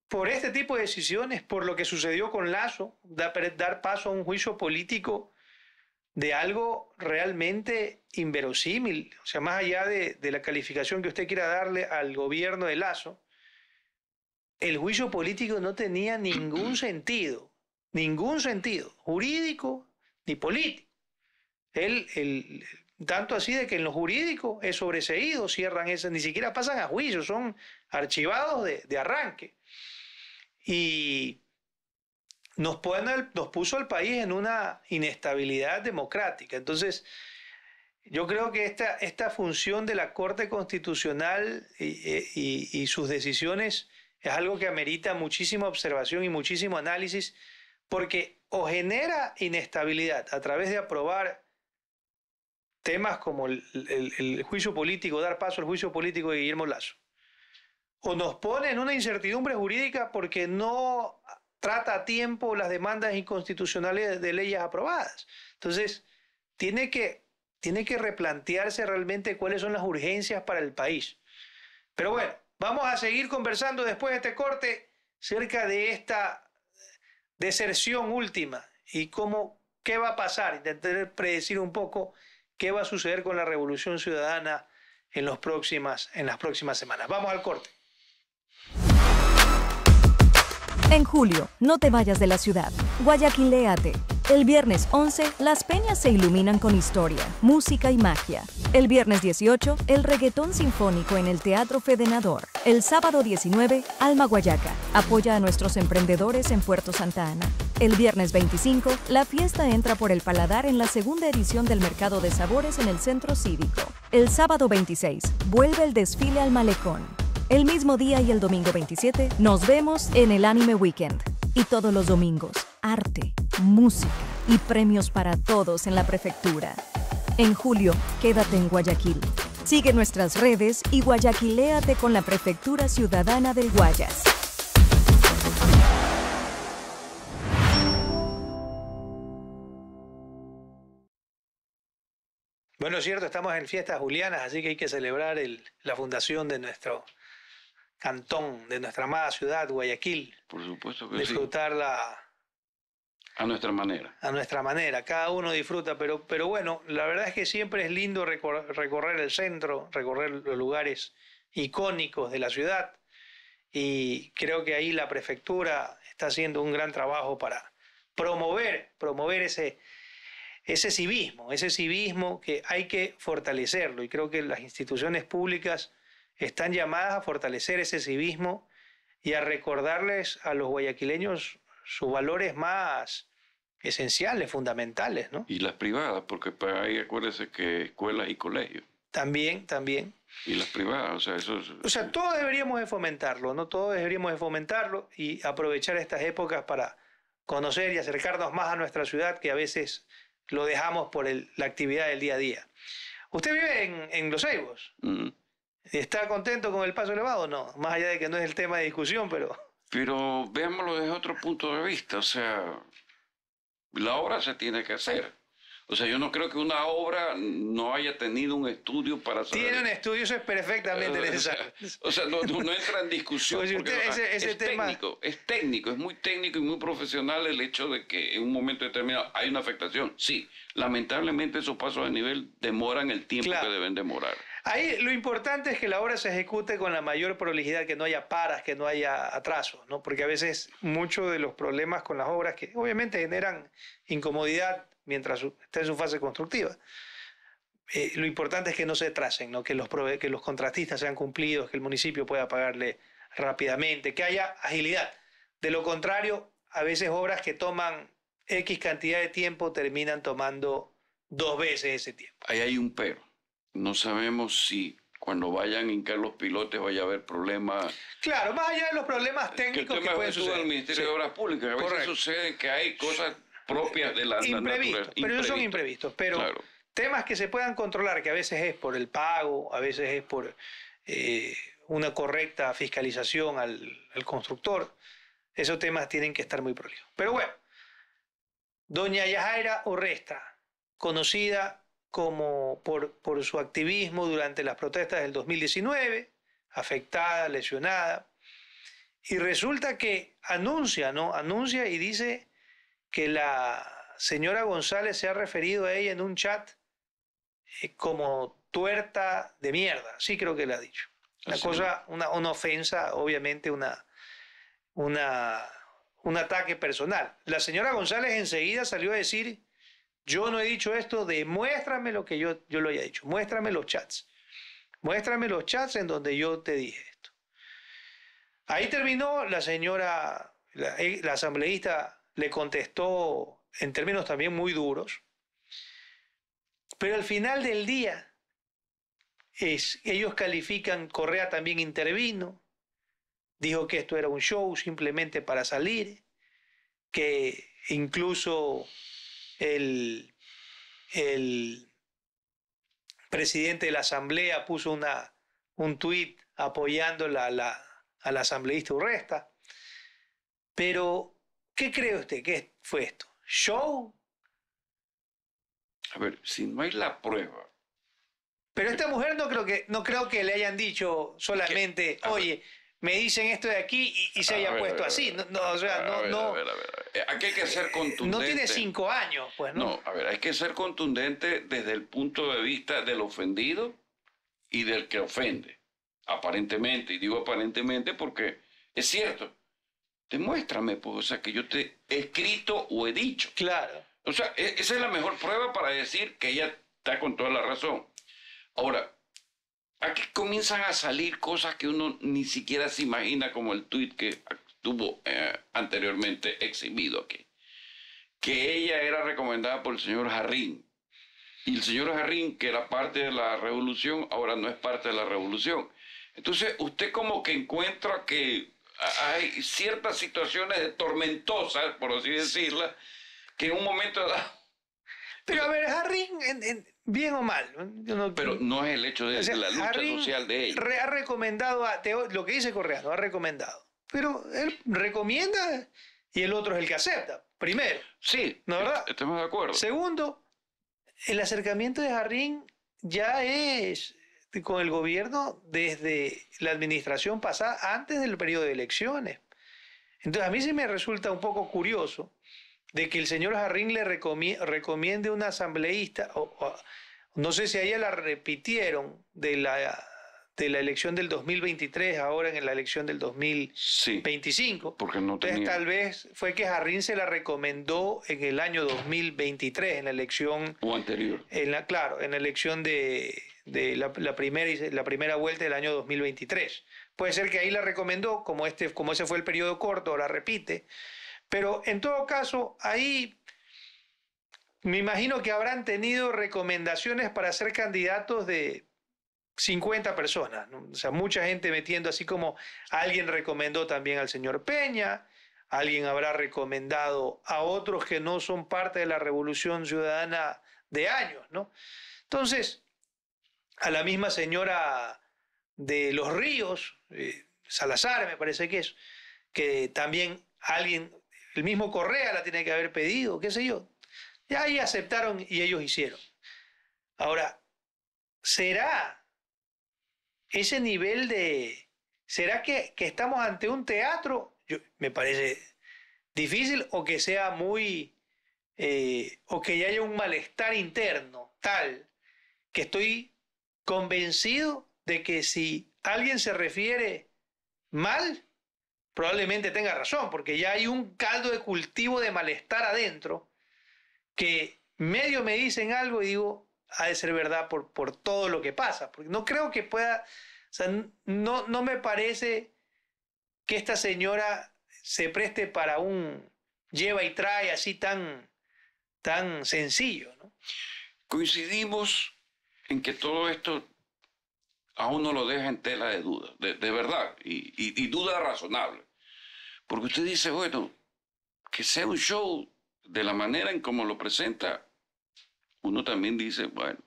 por este tipo de decisiones, por lo que sucedió con Lasso, dar paso a un juicio político de algo realmente inverosímil. O sea, más allá de la calificación que usted quiera darle al gobierno de Lasso, el juicio político no tenía ningún sentido, jurídico ni político. Tanto así de que en lo jurídico es sobreseído, cierran eso, ni siquiera pasan a juicio, son archivados de arranque. Y nos puso al país en una inestabilidad democrática. Entonces, yo creo que esta función de la Corte Constitucional y sus decisiones es algo que amerita muchísima observación y muchísimo análisis, porque o genera inestabilidad a través de aprobar temas como el juicio político, dar paso al juicio político de Guillermo Lasso, o nos pone en una incertidumbre jurídica porque no trata a tiempo las demandas inconstitucionales de leyes aprobadas. Entonces, tiene que replantearse realmente cuáles son las urgencias para el país. Pero bueno, vamos a seguir conversando después de este corte cerca de esta deserción última y qué va a pasar, intentar predecir un poco qué va a suceder con la Revolución Ciudadana en las próximas semanas. Vamos al corte. En julio, no te vayas de la ciudad. Guayaquiléate. El viernes 11, las peñas se iluminan con historia, música y magia. El viernes 18, el reggaetón sinfónico en el Teatro Fedenador. El sábado 19, Alma Guayaca. Apoya a nuestros emprendedores en Puerto Santa Ana. El viernes 25, la fiesta entra por el paladar en la segunda edición del Mercado de Sabores en el Centro Cívico. El sábado 26, vuelve el desfile al Malecón. El mismo día y el domingo 27, nos vemos en el Anime Weekend. Y todos los domingos, arte, música y premios para todos en la prefectura. En julio, quédate en Guayaquil. Sigue nuestras redes y guayaquiléate con la Prefectura Ciudadana del Guayas. Bueno, es cierto, estamos en fiestas julianas, así que hay que celebrar la fundación de nuestro cantón, de nuestra amada ciudad, Guayaquil. Por supuesto que Disfrutarla a nuestra manera. a nuestra manera. Cada uno disfruta, pero bueno, la verdad es que siempre es lindo recorrer el centro, recorrer los lugares icónicos de la ciudad. Y creo que ahí la prefectura está haciendo un gran trabajo para promover ese civismo que hay que fortalecerlo. Y creo que las instituciones públicas están llamadas a fortalecer ese civismo y a recordarles a los guayaquileños sus valores más esenciales, fundamentales, ¿no? Y las privadas, porque para ahí acuérdese que escuelas y colegios. También. Y las privadas, o sea, eso es... O sea, todos deberíamos de fomentarlo, ¿no? Todos deberíamos de fomentarlo y aprovechar estas épocas para conocer y acercarnos más a nuestra ciudad, que a veces lo dejamos por la actividad del día a día. ¿Usted vive en Los Ceibos? ¿Está contento con el paso elevado o no? Más allá de que no es el tema de discusión, pero... Pero veámoslo desde otro punto de vista, o sea, la obra se tiene que hacer. O sea, yo no creo que una obra no haya tenido un estudio para saber... Tiene un estudio, eso es perfectamente necesario. O sea, no entra en discusión. Pues porque ese tema... es técnico, es muy técnico y muy profesional el hecho de que en un momento determinado hay una afectación. Sí, lamentablemente esos pasos de nivel demoran el tiempo que deben demorar. Ahí lo importante es que la obra se ejecute con la mayor prolijidad, que no haya paras, que no haya atrasos, ¿no? Porque a veces muchos de los problemas con las obras, que obviamente generan incomodidad mientras está en su fase constructiva, lo importante es que no se atrasen, ¿no? Que los contratistas sean cumplidos, que el municipio pueda pagarle rápidamente, que haya agilidad. De lo contrario, a veces obras que toman X cantidad de tiempo terminan tomando 2 veces ese tiempo. Ahí hay un pero. No sabemos si cuando vayan a hincar los pilotes vaya a haber problemas. Claro, más allá de los problemas técnicos que pueden suceder. El Ministerio de Obras Públicas. A veces sucede que hay cosas propias de la naturaleza. Pero esos son imprevistos. Pero temas que se puedan controlar, que a veces es por el pago, a veces es por una correcta fiscalización al constructor, esos temas tienen que estar muy prolijos. Pero bueno, doña Yajaira Urresta, conocida como por su activismo durante las protestas del 2019, afectada, lesionada, y resulta que anuncia y dice que la señora González se ha referido a ella en un chat como tuerta de mierda, sí creo que le ha dicho. Una ofensa, obviamente un ataque personal. La señora González enseguida salió a decir: yo no he dicho esto, demuéstrame lo que yo lo haya dicho. Muéstrame los chats. Muéstrame los chats en donde yo te dije esto. Ahí terminó la señora, la asambleísta le contestó en términos también muy duros. Pero al final del día, ellos califican, Correa también intervino, dijo que esto era un show simplemente para salir, que incluso el presidente de la Asamblea puso un tuit apoyando a la asambleísta Urresta. Pero, ¿qué cree usted? ¿Qué fue esto? ¿Show? A ver, si no hay la prueba. Pero esta mujer no creo que le hayan dicho solamente, oye, me dicen esto de aquí y se haya puesto así. Aquí hay que ser contundente. No tiene 5 años, pues, ¿no? No, a ver, hay que ser contundente desde el punto de vista del ofendido y del que ofende. Aparentemente, y digo aparentemente porque es cierto. Demuéstrame, pues, o sea, que yo te he escrito o he dicho. Claro. O sea, esa es la mejor prueba para decir que ella está con toda la razón. Ahora, aquí comienzan a salir cosas que uno ni siquiera se imagina, como el tuit que estuvo anteriormente exhibido aquí. Que ella era recomendada por el señor Jarrín. Y el señor Jarrín, que era parte de la revolución, ahora no es parte de la revolución. Entonces, usted como que encuentra que hay ciertas situaciones tormentosas, por así decirlas, que en un momento dado... Pero a ver, Jarrín, bien o mal. Pero no es el hecho de, o sea, de la lucha Jarrín social de ellos. Ha recomendado, lo que dice Correa, ha recomendado. Pero él recomienda y el otro es el que acepta. Primero. Sí, ¿no, verdad? Estamos de acuerdo. Segundo, el acercamiento de Jarrín ya es con el gobierno desde la administración pasada, antes del periodo de elecciones. Entonces, a mí sí me resulta un poco curioso de que el señor Jarrín le recomiende una asambleísta, no sé si a ella la repitieron de la elección del 2023, ahora en la elección del 2025. Sí, porque no tenía... Entonces, tal vez fue que Jarrín se la recomendó en el año 2023, en la elección... O anterior. Claro, en la elección de la primera vuelta del año 2023. Puede ser que ahí la recomendó, como ese fue el periodo corto, la repite. Pero en todo caso, ahí me imagino que habrán tenido recomendaciones para ser candidatos de 50 personas, ¿no? O sea, mucha gente metiendo, así como alguien recomendó también al señor Peña, alguien habrá recomendado a otros que no son parte de la Revolución Ciudadana de años, ¿no? Entonces, a la misma señora de Los Ríos, Salazar me parece que es, que también alguien, el mismo Correa la tiene que haber pedido, qué sé yo. Y ahí aceptaron y ellos hicieron. Ahora, ¿será ese nivel de... ¿Será que estamos ante un teatro? Me parece difícil, o que sea muy... o que ya haya un malestar interno tal que estoy convencido de que si alguien se refiere mal, probablemente tenga razón, porque ya hay un caldo de cultivo de malestar adentro que medio me dicen algo y digo, ha de ser verdad por todo lo que pasa. Porque no creo que pueda, o sea, no me parece que esta señora se preste para un lleva y trae así tan sencillo, ¿no? Coincidimos en que todo esto a uno lo deja en tela de duda, de verdad, y duda razonable. Porque usted dice, bueno, que sea un show de la manera en cómo lo presenta, uno también dice, bueno.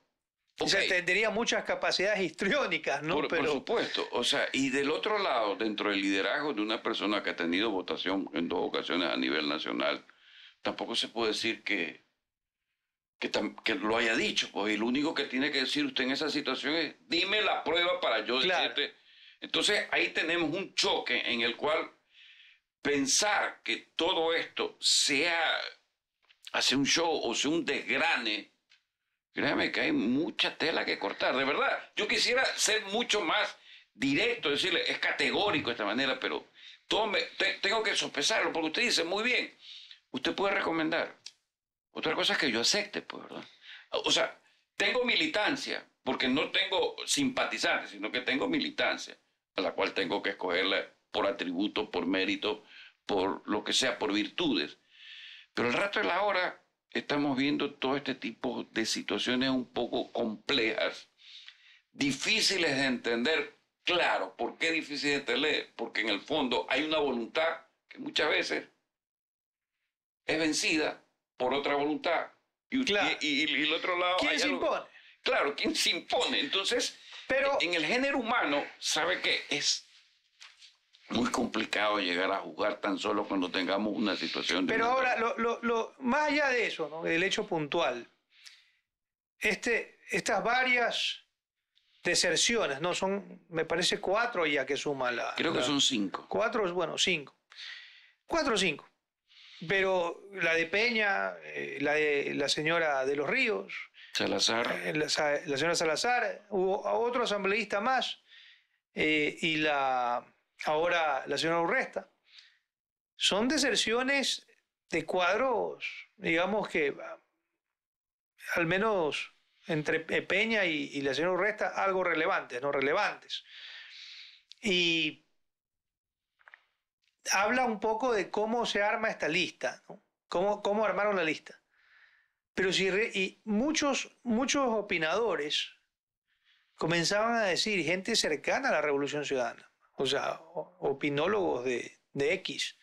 Okay. O sea, tendría muchas capacidades histriónicas, ¿no? Por supuesto. O sea, y del otro lado, dentro del liderazgo de una persona que ha tenido votación en 2 ocasiones a nivel nacional, tampoco se puede decir que lo haya dicho. Pues lo único que tiene que decir usted en esa situación es, dime la prueba para yo decirte. Entonces, ahí tenemos un choque en el cual pensar que todo esto hace un show o sea un desgrane, créame que hay mucha tela que cortar, de verdad. Yo quisiera ser mucho más directo, decirle, es categórico de esta manera, pero tengo que sopesarlo, porque usted dice, muy bien, usted puede recomendar. Otra cosa es que yo acepte, pues, ¿verdad? O sea, tengo militancia, porque no tengo simpatizantes, sino que tengo militancia, a la cual tengo que escogerla por atributo, por mérito, por lo que sea, por virtudes. Pero al rato de la hora estamos viendo todo este tipo de situaciones un poco complejas, difíciles de entender. Claro, ¿por qué difícil de entender? Porque en el fondo hay una voluntad que muchas veces es vencida por otra voluntad. Y el otro lado... ¿Quién se impone? Claro, ¿quién se impone? Entonces, pero en el género humano, ¿sabe qué? Es muy complicado llegar a jugar tan solo cuando tengamos una situación de... Pero ahora, más allá de eso, ¿no? El hecho puntual, estas varias deserciones, ¿no? Son, me parece, 4 ya que suma la... Creo que son 5. 4, bueno, 5. 4 o 5. Pero la de Peña, la de la señora de Los Ríos, Salazar, la señora Salazar, hubo otro asambleísta más, y ahora la señora Urresta. Son deserciones de cuadros, digamos que al menos entre Peña y la señora Urresta, algo relevantes, no relevantes. Y habla un poco de cómo se arma esta lista, ¿no? Cómo armaron la lista. Pero y muchos opinadores comenzaban a decir, gente cercana a la Revolución Ciudadana, o sea, opinólogos de X,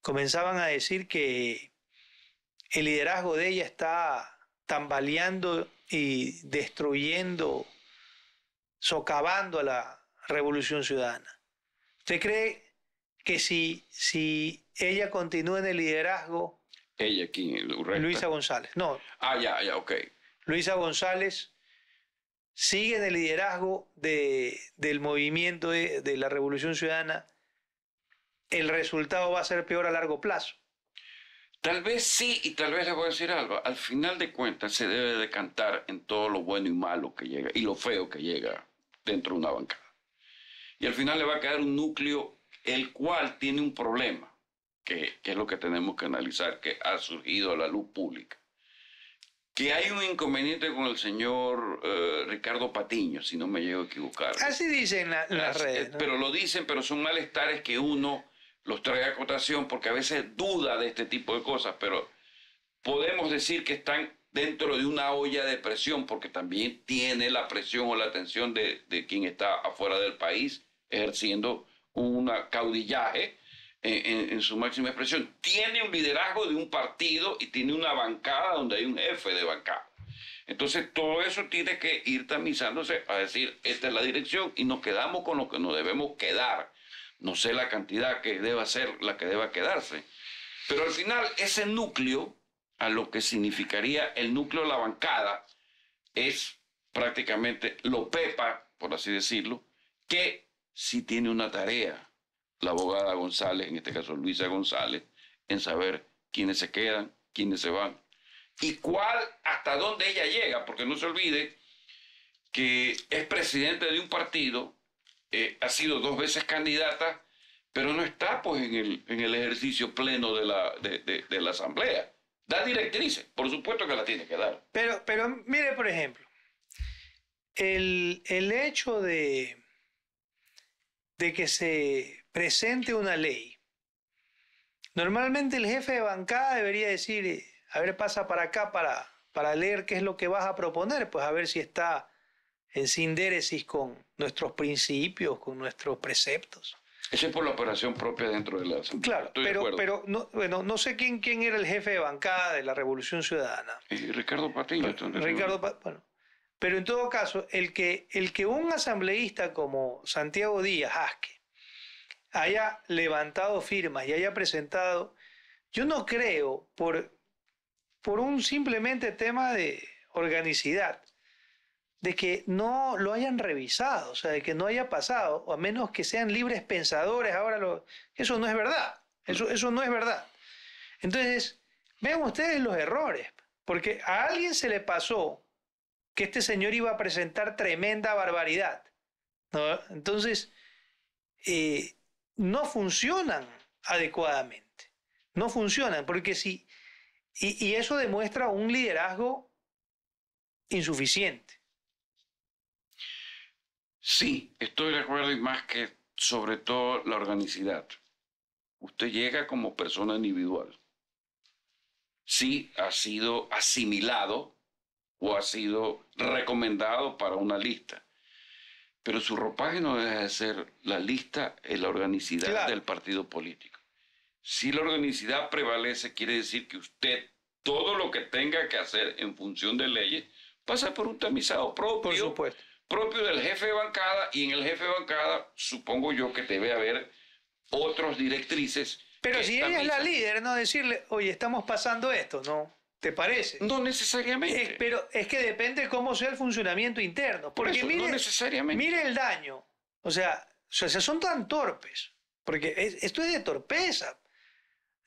comenzaban a decir que el liderazgo de ella está tambaleando y destruyendo, socavando a la Revolución Ciudadana. ¿Usted cree que si ella continúa en el liderazgo... Ella, ¿quién? Luisa González. No. Ya, ok. Luisa González sigue en el liderazgo del movimiento de la Revolución Ciudadana, el resultado va a ser peor a largo plazo. Tal vez sí, y tal vez le voy a decir algo. Al final de cuentas se debe decantar en todo lo bueno y malo que llega, y lo feo que llega dentro de una bancada. Y al final le va a quedar un núcleo el cual tiene un problema, que es lo que tenemos que analizar, que ha surgido a la luz pública. Que hay un inconveniente con el señor Ricardo Patiño, si no me llego a equivocar. Así dicen las redes, ¿no? Pero lo dicen, pero son malestares que uno los trae a cotación porque a veces duda de este tipo de cosas, pero podemos decir que están dentro de una olla de presión porque también tiene la presión o la atención de quien está afuera del país ejerciendo un caudillaje en su máxima expresión. Tiene un liderazgo de un partido y tiene una bancada donde hay un jefe de bancada. Entonces todo eso tiene que ir tamizándose a decir, esta es la dirección y nos quedamos con lo que nos debemos quedar. No sé la cantidad que deba ser la que deba quedarse. Pero al final ese núcleo, a lo que significaría el núcleo de la bancada, es prácticamente lo pepa, por así decirlo, que sí tiene una tarea la abogada González, en este caso Luisa González, en saber quiénes se quedan, quiénes se van y hasta dónde ella llega, porque no se olvide que es presidente de un partido, ha sido 2 veces candidata, pero no está pues en el ejercicio pleno de la asamblea. Da directrices, por supuesto que la tiene que dar. Pero mire, por ejemplo, el hecho de que se presente una ley. Normalmente el jefe de bancada debería decir, a ver, pasa para acá para leer qué es lo que vas a proponer, pues a ver si está en sindéresis con nuestros principios, con nuestros preceptos. Eso es por la operación propia dentro de la asamblea. Claro, pero no sé quién era el jefe de bancada de la Revolución Ciudadana. Ricardo Patiño. Bueno, pero en todo caso, el que un asambleísta como Santiago Díaz Asque haya levantado firmas y haya presentado, yo no creo, por un simplemente tema de organicidad, de que no lo hayan revisado, o sea, de que no haya pasado, o a menos que sean libres pensadores, eso no es verdad, eso no es verdad. Entonces, vean ustedes los errores, porque a alguien se le pasó que este señor iba a presentar tremenda barbaridad, ¿no? Entonces, no funcionan adecuadamente, no funcionan, porque si, y eso demuestra un liderazgo insuficiente. Sí, estoy de acuerdo y más que sobre todo la organicidad. Usted llega como persona individual. Sí, ha sido asimilado o ha sido recomendado para una lista. Pero su ropaje no deja de ser la lista en la organicidad del partido político. Si la organicidad prevalece, quiere decir que usted, todo lo que tenga que hacer en función de leyes, pasa por un tamizado propio. Por supuesto. Propio del jefe de bancada, y en el jefe de bancada supongo yo que debe haber otros directrices. Pero si ella es la líder, no decirle, oye, estamos pasando esto, ¿no? ¿Te parece? No necesariamente. Pero es que depende cómo sea el funcionamiento interno. Porque eso, mire, no necesariamente. Mire el daño. O sea, son tan torpes. Porque esto es de torpeza.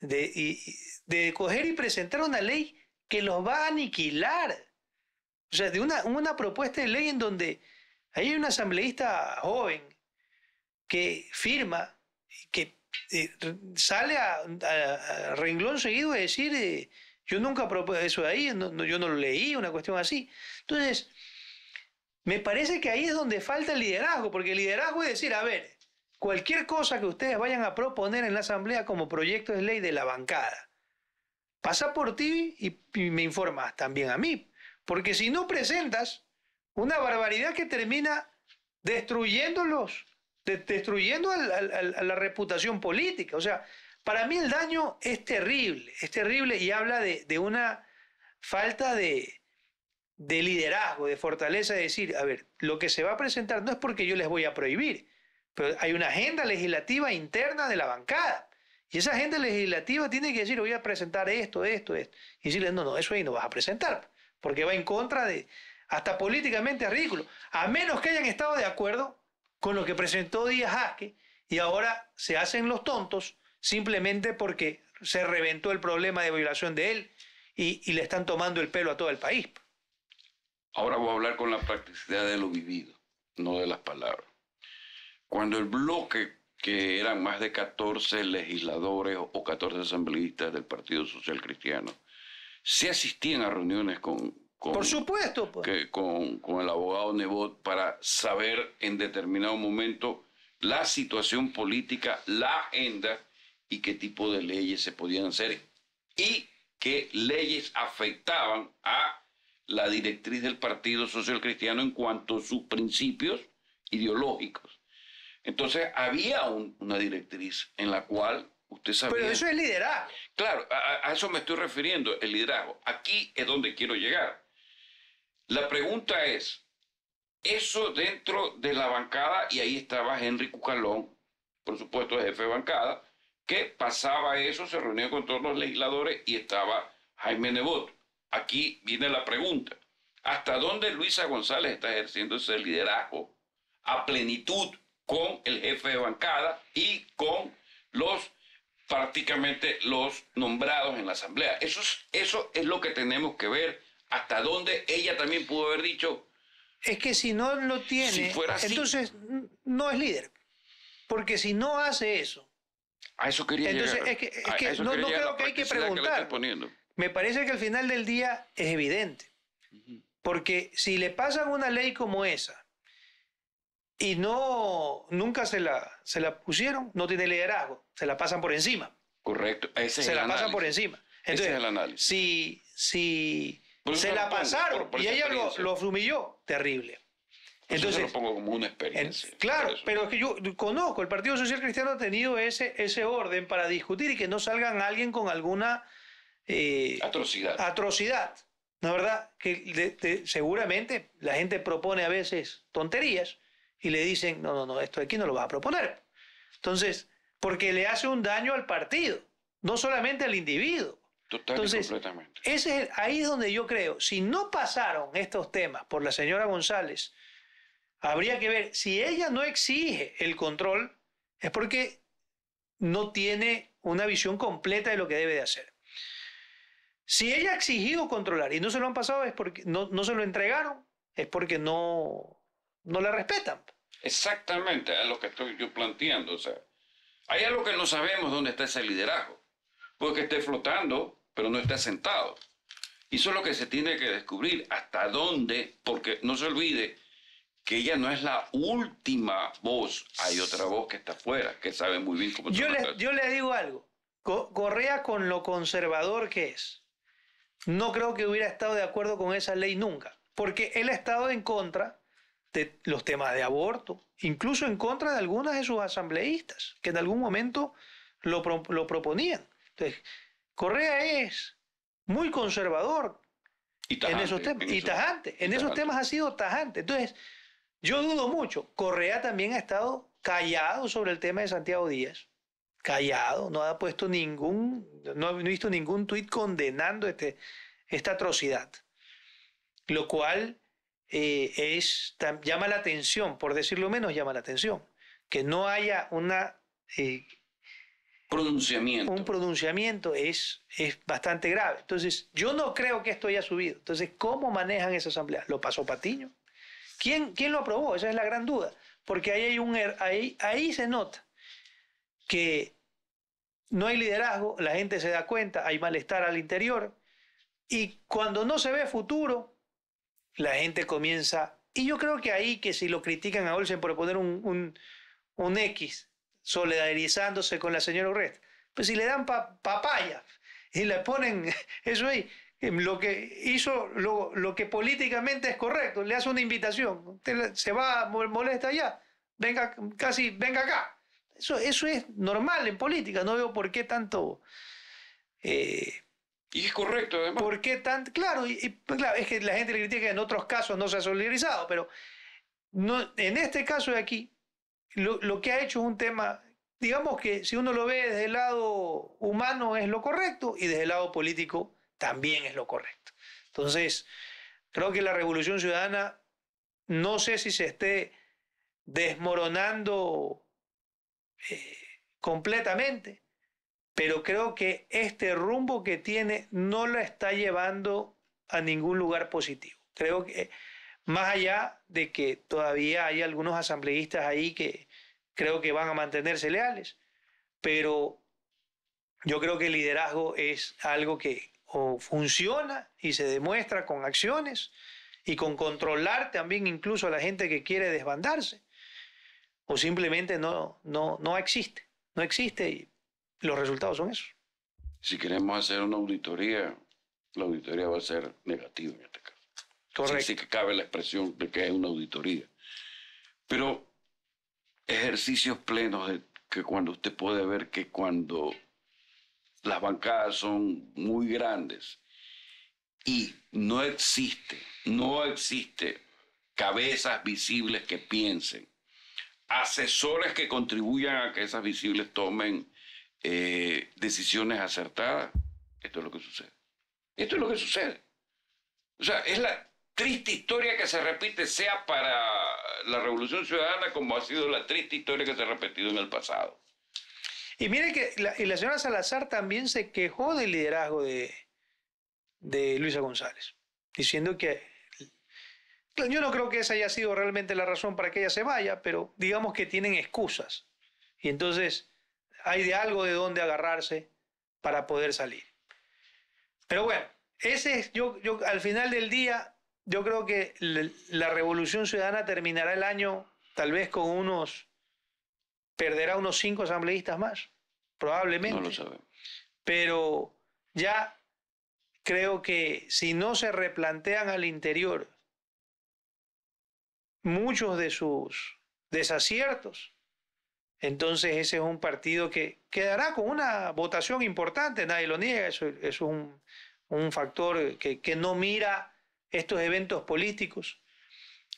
De coger y presentar una ley que los va a aniquilar. O sea, de una propuesta de ley en donde hay un asambleísta joven que firma, que sale a renglón seguido a decir, yo nunca propuse eso de ahí, yo no lo leí, una cuestión así. Entonces, me parece que ahí es donde falta el liderazgo, porque el liderazgo es decir, a ver, cualquier cosa que ustedes vayan a proponer en la asamblea como proyecto de ley de la bancada, pasa por ti y me informas también a mí. Porque si no presentas una barbaridad que termina destruyendo destruyendo a la reputación política. O sea, para mí el daño es terrible y habla de una falta de liderazgo, de fortaleza, de decir, a ver, lo que se va a presentar no es porque yo les voy a prohibir, pero hay una agenda legislativa interna de la bancada. Y esa agenda legislativa tiene que decir, voy a presentar esto. Y decirles, no, eso ahí no vas a presentar, porque va en contra de, hasta políticamente es ridículo, a menos que hayan estado de acuerdo con lo que presentó Díaz Jasque y ahora se hacen los tontos simplemente porque se reventó el problema de violación de él y le están tomando el pelo a todo el país. Ahora voy a hablar con la practicidad de lo vivido, no de las palabras. Cuando el bloque, que eran más de 14 legisladores o 14 asambleístas del Partido Social Cristiano, se asistían a reuniones por supuesto, pues, con el abogado Nebot para saber en determinado momento la situación política, la agenda y qué tipo de leyes se podían hacer y qué leyes afectaban a la directriz del Partido Social Cristiano en cuanto a sus principios ideológicos. Entonces había una directriz en la cual usted sabía... Pero eso es liderazgo. Claro, a eso me estoy refiriendo, el liderazgo. Aquí es donde quiero llegar. La pregunta es, eso dentro de la bancada, y ahí estaba Henry Cucalón, por supuesto el jefe de bancada, que pasaba eso, se reunía con todos los legisladores y estaba Jaime Nebot. Aquí viene la pregunta, ¿hasta dónde Luisa González está ejerciendo ese liderazgo a plenitud con el jefe de bancada y con prácticamente los nombrados en la asamblea? Eso es lo que tenemos que ver, hasta dónde ella también pudo haber dicho. Es que si no lo tiene, si fuera así, entonces no es líder, porque si no hace eso, a eso quería entonces llegar. es que no creo que hay que preguntar. Me parece que al final del día es evidente, porque si le pasan una ley como esa y nunca se la pusieron, no tiene liderazgo, se la pasan por encima. Correcto, ese es se el la análisis. pasan por encima. Entonces, ese es el análisis. Si se la pasaron y ella lo humilló, terrible. Entonces lo pongo como una experiencia. Claro, pero es que yo conozco, el Partido Social Cristiano ha tenido ese orden para discutir y que no salgan alguien con alguna atrocidad. ¿No es verdad? Que seguramente la gente propone a veces tonterías y le dicen, no, esto aquí no lo vas a proponer. Entonces, porque le hace un daño al partido, no solamente al individuo. Entonces, completamente. Ahí es donde yo creo, si no pasaron estos temas por la señora González, habría que ver, si ella no exige el control, es porque no tiene una visión completa de lo que debe de hacer. Si ella ha exigido controlar y no se lo han pasado, es porque no se lo entregaron, es porque no la respetan. Exactamente, es lo que estoy yo planteando. O sea, hay algo que no sabemos dónde está ese liderazgo. Puede que esté flotando, pero no está sentado. Y eso es lo que se tiene que descubrir, hasta dónde, porque no se olvide que ella no es la última voz. Hay otra voz que está afuera, que sabe muy bien cómo... Yo le digo algo. Correa, con lo conservador que es, no creo que hubiera estado de acuerdo con esa ley nunca, porque él ha estado en contra de los temas de aborto, incluso en contra de algunas de sus asambleístas, que en algún momento lo proponían. Entonces, Correa es muy conservador en esos temas, y tajante. En esos temas ha sido tajante. Entonces, yo dudo mucho. Correa también ha estado callado sobre el tema de Santiago Díaz. Callado, no ha puesto no he visto ningún tuit condenando esta atrocidad. Lo cual llama la atención, por decirlo menos, llama la atención. Que no haya un pronunciamiento es bastante grave. Entonces, yo no creo que esto haya subido. Entonces, ¿cómo manejan esa asamblea? ¿Lo pasó Patiño? ¿Quién lo aprobó? Esa es la gran duda. Porque ahí se nota que no hay liderazgo, la gente se da cuenta, hay malestar al interior, y cuando no se ve futuro, la gente comienza... Y yo creo que ahí, que si lo critican a Olsen por poner un X solidarizándose con la señora Urresti, pues si le dan papaya y le ponen eso ahí, lo que hizo, lo que políticamente es correcto, le hace una invitación, usted se va, molesta allá, venga acá. Eso es normal en política, no veo por qué tanto... y es correcto, además. ¿Por qué tanto? Claro, claro, es que la gente le critica que en otros casos no se ha solidarizado, pero no, en este caso de aquí, lo que ha hecho es un tema, digamos que si uno lo ve desde el lado humano es lo correcto y desde el lado político también es lo correcto. Entonces, creo que la Revolución Ciudadana, no sé si se esté desmoronando completamente, pero creo que este rumbo que tiene no la está llevando a ningún lugar positivo. Creo que más allá de que todavía hay algunos asambleístas ahí que creo que van a mantenerse leales, pero yo creo que el liderazgo es algo que o funciona y se demuestra con acciones y con controlar también incluso a la gente que quiere desbandarse, o simplemente no existe. No existe y los resultados son esos. Si queremos hacer una auditoría, la auditoría va a ser negativa en este caso. Correcto. Sí que cabe la expresión de que es una auditoría. Pero ejercicios plenos de que cuando usted puede ver que cuando las bancadas son muy grandes y no existe cabezas visibles que piensen, asesores que contribuyan a que esas visibles tomen decisiones acertadas, esto es lo que sucede. Esto es lo que sucede. O sea, es la triste historia que se repite, sea para la Revolución Ciudadana como ha sido la triste historia que se ha repetido en el pasado. Y mire que la señora Salazar también se quejó del liderazgo de Luisa González, diciendo que yo no creo que esa haya sido realmente la razón para que ella se vaya, pero digamos que tienen excusas. Y entonces hay de algo de dónde agarrarse para poder salir. Pero bueno, ese es, yo al final del día, yo creo que la Revolución Ciudadana terminará el año tal vez con perderá unos 5 asambleístas más, probablemente. No lo sabemos. Pero ya creo que si no se replantean al interior muchos de sus desaciertos, entonces ese es un partido que quedará con una votación importante, nadie lo niega, eso es un factor que no mira estos eventos políticos,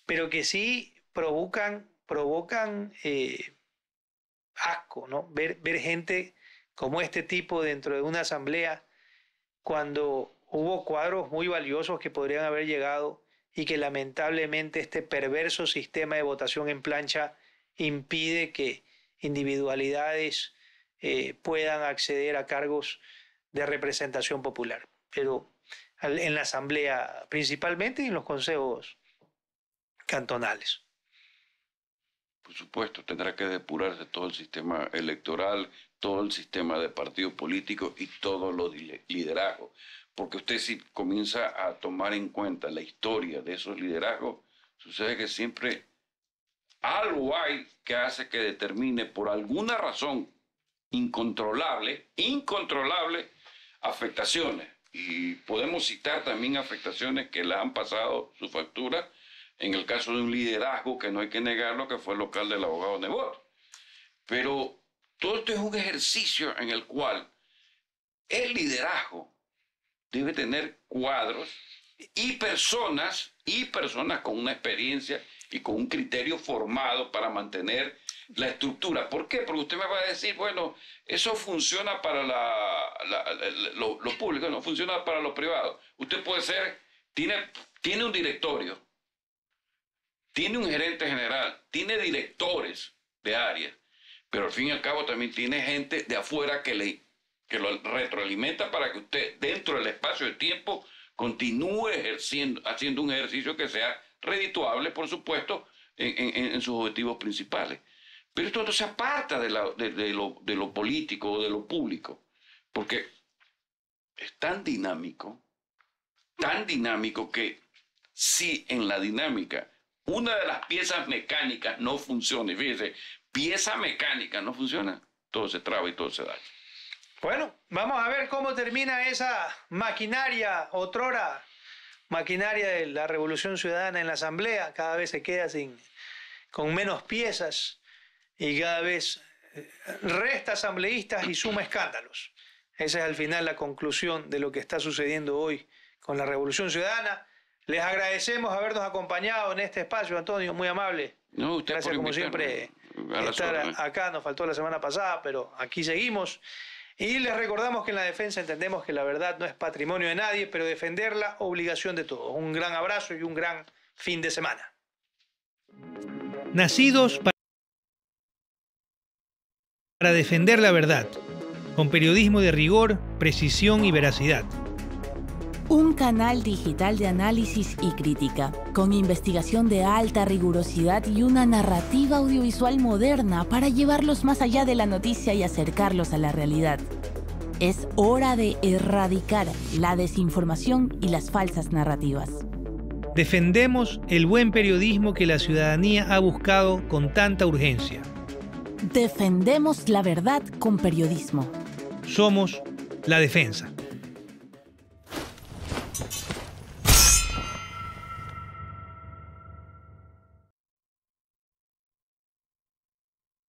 pero que sí provocan asco, ¿no? Ver gente como este tipo dentro de una asamblea cuando hubo cuadros muy valiosos que podrían haber llegado y que lamentablemente este perverso sistema de votación en plancha impide que individualidades puedan acceder a cargos de representación popular. Pero en la asamblea principalmente y en los consejos cantonales. Por supuesto, tendrá que depurarse todo el sistema electoral, todo el sistema de partidos políticos y todos los liderazgos. Porque usted si comienza a tomar en cuenta la historia de esos liderazgos, sucede que siempre algo hay que hace que determine por alguna razón incontrolable, afectaciones. Y podemos citar también afectaciones que le han pasado su factura en el caso de un liderazgo que no hay que negarlo, que fue el local del abogado Nebot. Pero todo esto es un ejercicio en el cual el liderazgo debe tener cuadros y personas con una experiencia y con un criterio formado para mantener la estructura. ¿Por qué? Porque usted me va a decir, bueno, eso funciona para lo público, no funciona para lo privado. Usted puede ser, tiene un directorio, tiene un gerente general, tiene directores de áreas, pero al fin y al cabo también tiene gente de afuera que lo retroalimenta para que usted, dentro del espacio de tiempo, continúe haciendo un ejercicio que sea redituable, por supuesto, en sus objetivos principales. Pero esto no se aparta de lo político o de lo público, porque es tan dinámico que si en la dinámica una de las piezas mecánicas no funciona, y fíjese, pieza mecánica no funciona, todo se traba y todo se daña. Bueno, vamos a ver cómo termina esa maquinaria, otrora maquinaria de la Revolución Ciudadana en la Asamblea, cada vez se queda con menos piezas y cada vez resta asambleístas y suma escándalos. Esa es al final la conclusión de lo que está sucediendo hoy con la Revolución Ciudadana. Les agradecemos habernos acompañado en este espacio, Antonio, muy amable. No, usted gracias como siempre estar acá. Nos faltó la semana pasada, pero aquí seguimos. Y les recordamos que en la defensa entendemos que la verdad no es patrimonio de nadie, pero defenderla, obligación de todos. Un gran abrazo y un gran fin de semana. Nacidos para defender la verdad, con periodismo de rigor, precisión y veracidad. Un canal digital de análisis y crítica, con investigación de alta rigurosidad y una narrativa audiovisual moderna para llevarlos más allá de la noticia y acercarlos a la realidad. Es hora de erradicar la desinformación y las falsas narrativas. Defendemos el buen periodismo que la ciudadanía ha buscado con tanta urgencia. Defendemos la verdad con periodismo. Somos La Defensa.